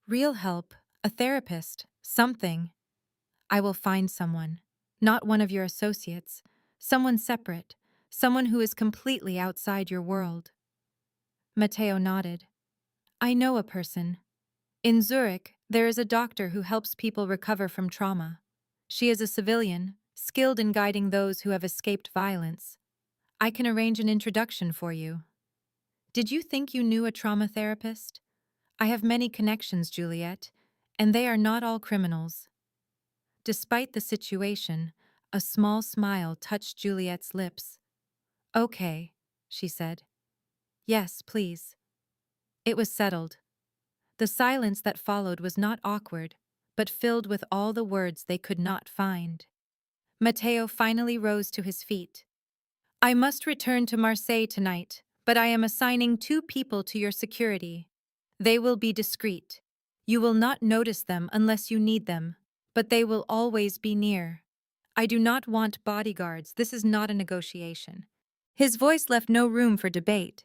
Real help, a therapist, something. I will find someone. Not one of your associates. Someone separate. Someone who is completely outside your world. Matteo nodded. I know a person. In Zurich, there is a doctor who helps people recover from trauma. She is a civilian, skilled in guiding those who have escaped violence. I can arrange an introduction for you. Did you think you knew a trauma therapist? I have many connections, Juliet, and they are not all criminals. Despite the situation, a small smile touched Juliet's lips. Okay, she said. Yes, please. It was settled. The silence that followed was not awkward, but filled with all the words they could not find. Matteo finally rose to his feet. I must return to Marseille tonight, but I am assigning 2 people to your security. They will be discreet. You will not notice them unless you need them, but they will always be near. I do not want bodyguards. This is not a negotiation. His voice left no room for debate.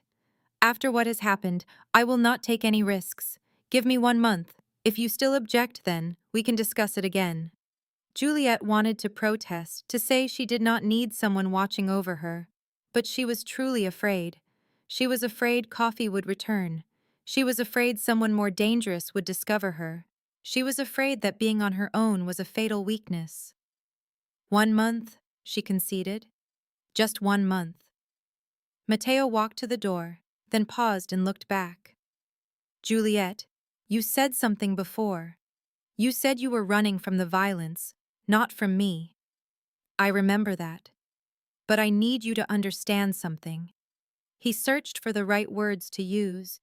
After what has happened, I will not take any risks. Give me 1 month. If you still object, then we can discuss it again. Juliet wanted to protest, to say she did not need someone watching over her. But she was truly afraid. She was afraid Coffee would return. She was afraid someone more dangerous would discover her. She was afraid that being on her own was a fatal weakness. 1 month, she conceded. Just 1 month. Matteo walked to the door, then paused and looked back. Juliet, you said something before. You said you were running from the violence, not from me. I remember that. But I need you to understand something. He searched for the right words to use.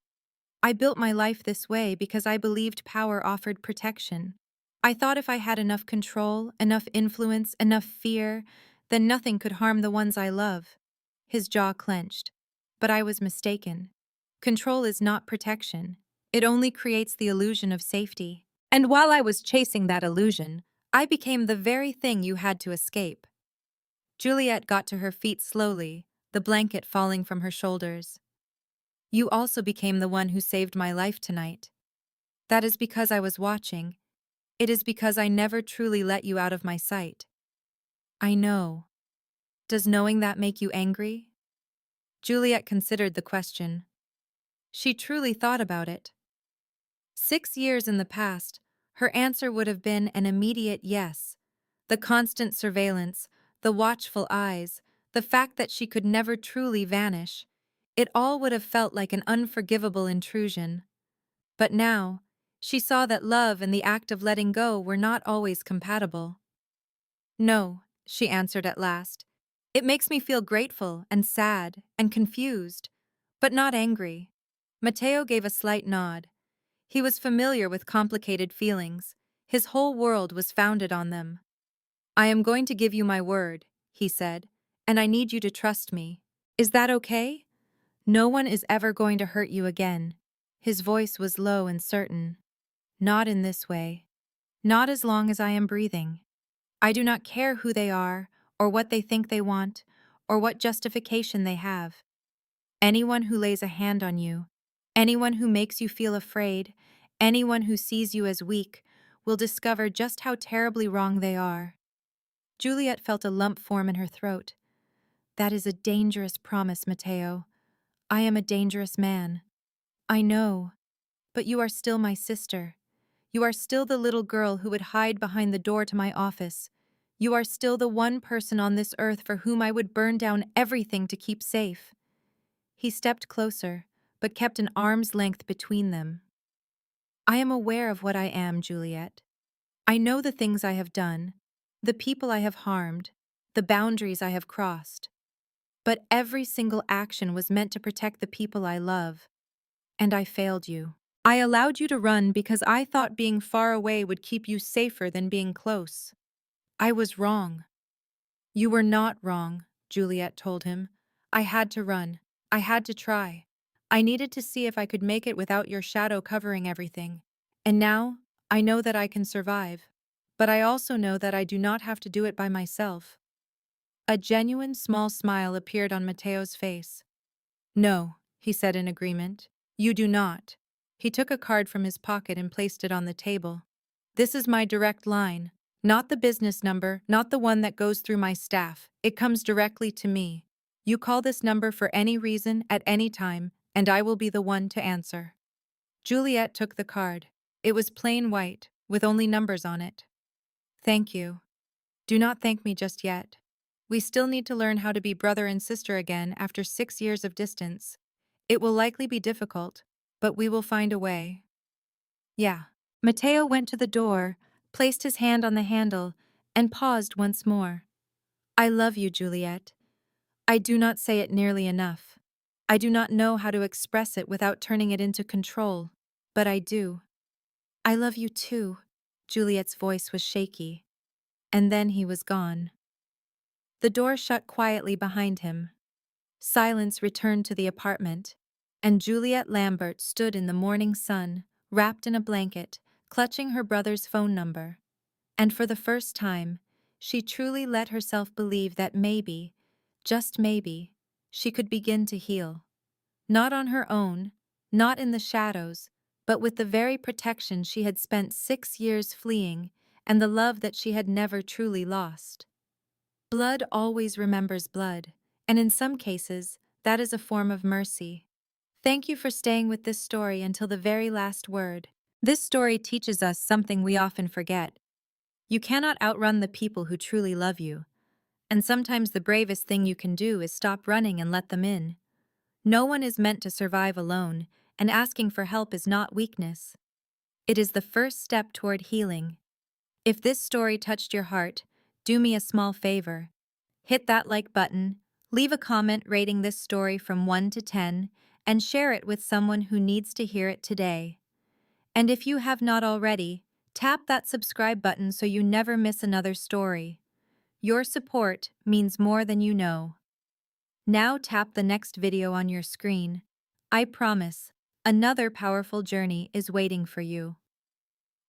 I built my life this way because I believed power offered protection. I thought if I had enough control, enough influence, enough fear, then nothing could harm the ones I love. His jaw clenched. But I was mistaken. Control is not protection. It only creates the illusion of safety. And while I was chasing that illusion, I became the very thing you had to escape. Juliet got to her feet slowly, the blanket falling from her shoulders. You also became the one who saved my life tonight. That is because I was watching. It is because I never truly let you out of my sight. I know. Does knowing that make you angry? Juliet considered the question. She truly thought about it. 6 years in the past, her answer would have been an immediate yes. The constant surveillance, the watchful eyes, the fact that she could never truly vanish, it all would have felt like an unforgivable intrusion. But now, she saw that love and the act of letting go were not always compatible. No, she answered at last. It makes me feel grateful and sad and confused, but not angry. Matteo gave a slight nod. He was familiar with complicated feelings. His whole world was founded on them. I am going to give you my word, he said, and I need you to trust me. Is that okay? No one is ever going to hurt you again. His voice was low and certain. Not in this way. Not as long as I am breathing. I do not care who they are, or what they think they want, or what justification they have. Anyone who lays a hand on you, anyone who makes you feel afraid, anyone who sees you as weak, will discover just how terribly wrong they are. Juliet felt a lump form in her throat. That is a dangerous promise, Matteo. I am a dangerous man. I know. But you are still my sister. You are still the little girl who would hide behind the door to my office. You are still the one person on this earth for whom I would burn down everything to keep safe. He stepped closer, but kept an arm's length between them. I am aware of what I am, Juliet. I know the things I have done, the people I have harmed, the boundaries I have crossed. But every single action was meant to protect the people I love. And I failed you. I allowed you to run because I thought being far away would keep you safer than being close. I was wrong. You were not wrong, Juliet told him. I had to run. I had to try. I needed to see if I could make it without your shadow covering everything. And now, I know that I can survive. But I also know that I do not have to do it by myself. A genuine small smile appeared on Matteo's face. No, he said in agreement. You do not. He took a card from his pocket and placed it on the table. This is my direct line. Not the business number, not the one that goes through my staff. It comes directly to me. You call this number for any reason, at any time, and I will be the one to answer. Juliet took the card. It was plain white, with only numbers on it. Thank you. Do not thank me just yet. We still need to learn how to be brother and sister again after 6 years of distance. It will likely be difficult, but we will find a way. Yeah. Matteo went to the door, placed his hand on the handle, and paused once more. I love you, Juliet. I do not say it nearly enough. I do not know how to express it without turning it into control, but I do. I love you too. Juliet's voice was shaky. And then he was gone. The door shut quietly behind him. Silence returned to the apartment, and Juliet Lambert stood in the morning sun, wrapped in a blanket, clutching her brother's phone number. And for the first time, she truly let herself believe that maybe, just maybe, she could begin to heal. Not on her own, not in the shadows, but with the very protection she had spent 6 years fleeing and the love that she had never truly lost. Blood always remembers blood, and in some cases, that is a form of mercy. Thank you for staying with this story until the very last word. This story teaches us something we often forget. You cannot outrun the people who truly love you, and sometimes the bravest thing you can do is stop running and let them in. No one is meant to survive alone, and asking for help is not weakness. It is the first step toward healing. If this story touched your heart, do me a small favor. Hit that like button, leave a comment rating this story from 1 to 10, and share it with someone who needs to hear it today. And if you have not already, tap that subscribe button so you never miss another story. Your support means more than you know. Now tap the next video on your screen. I promise, another powerful journey is waiting for you.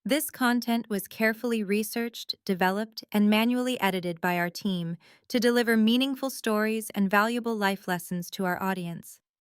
This content was carefully researched, developed, and manually edited by our team to deliver meaningful stories and valuable life lessons to our audience.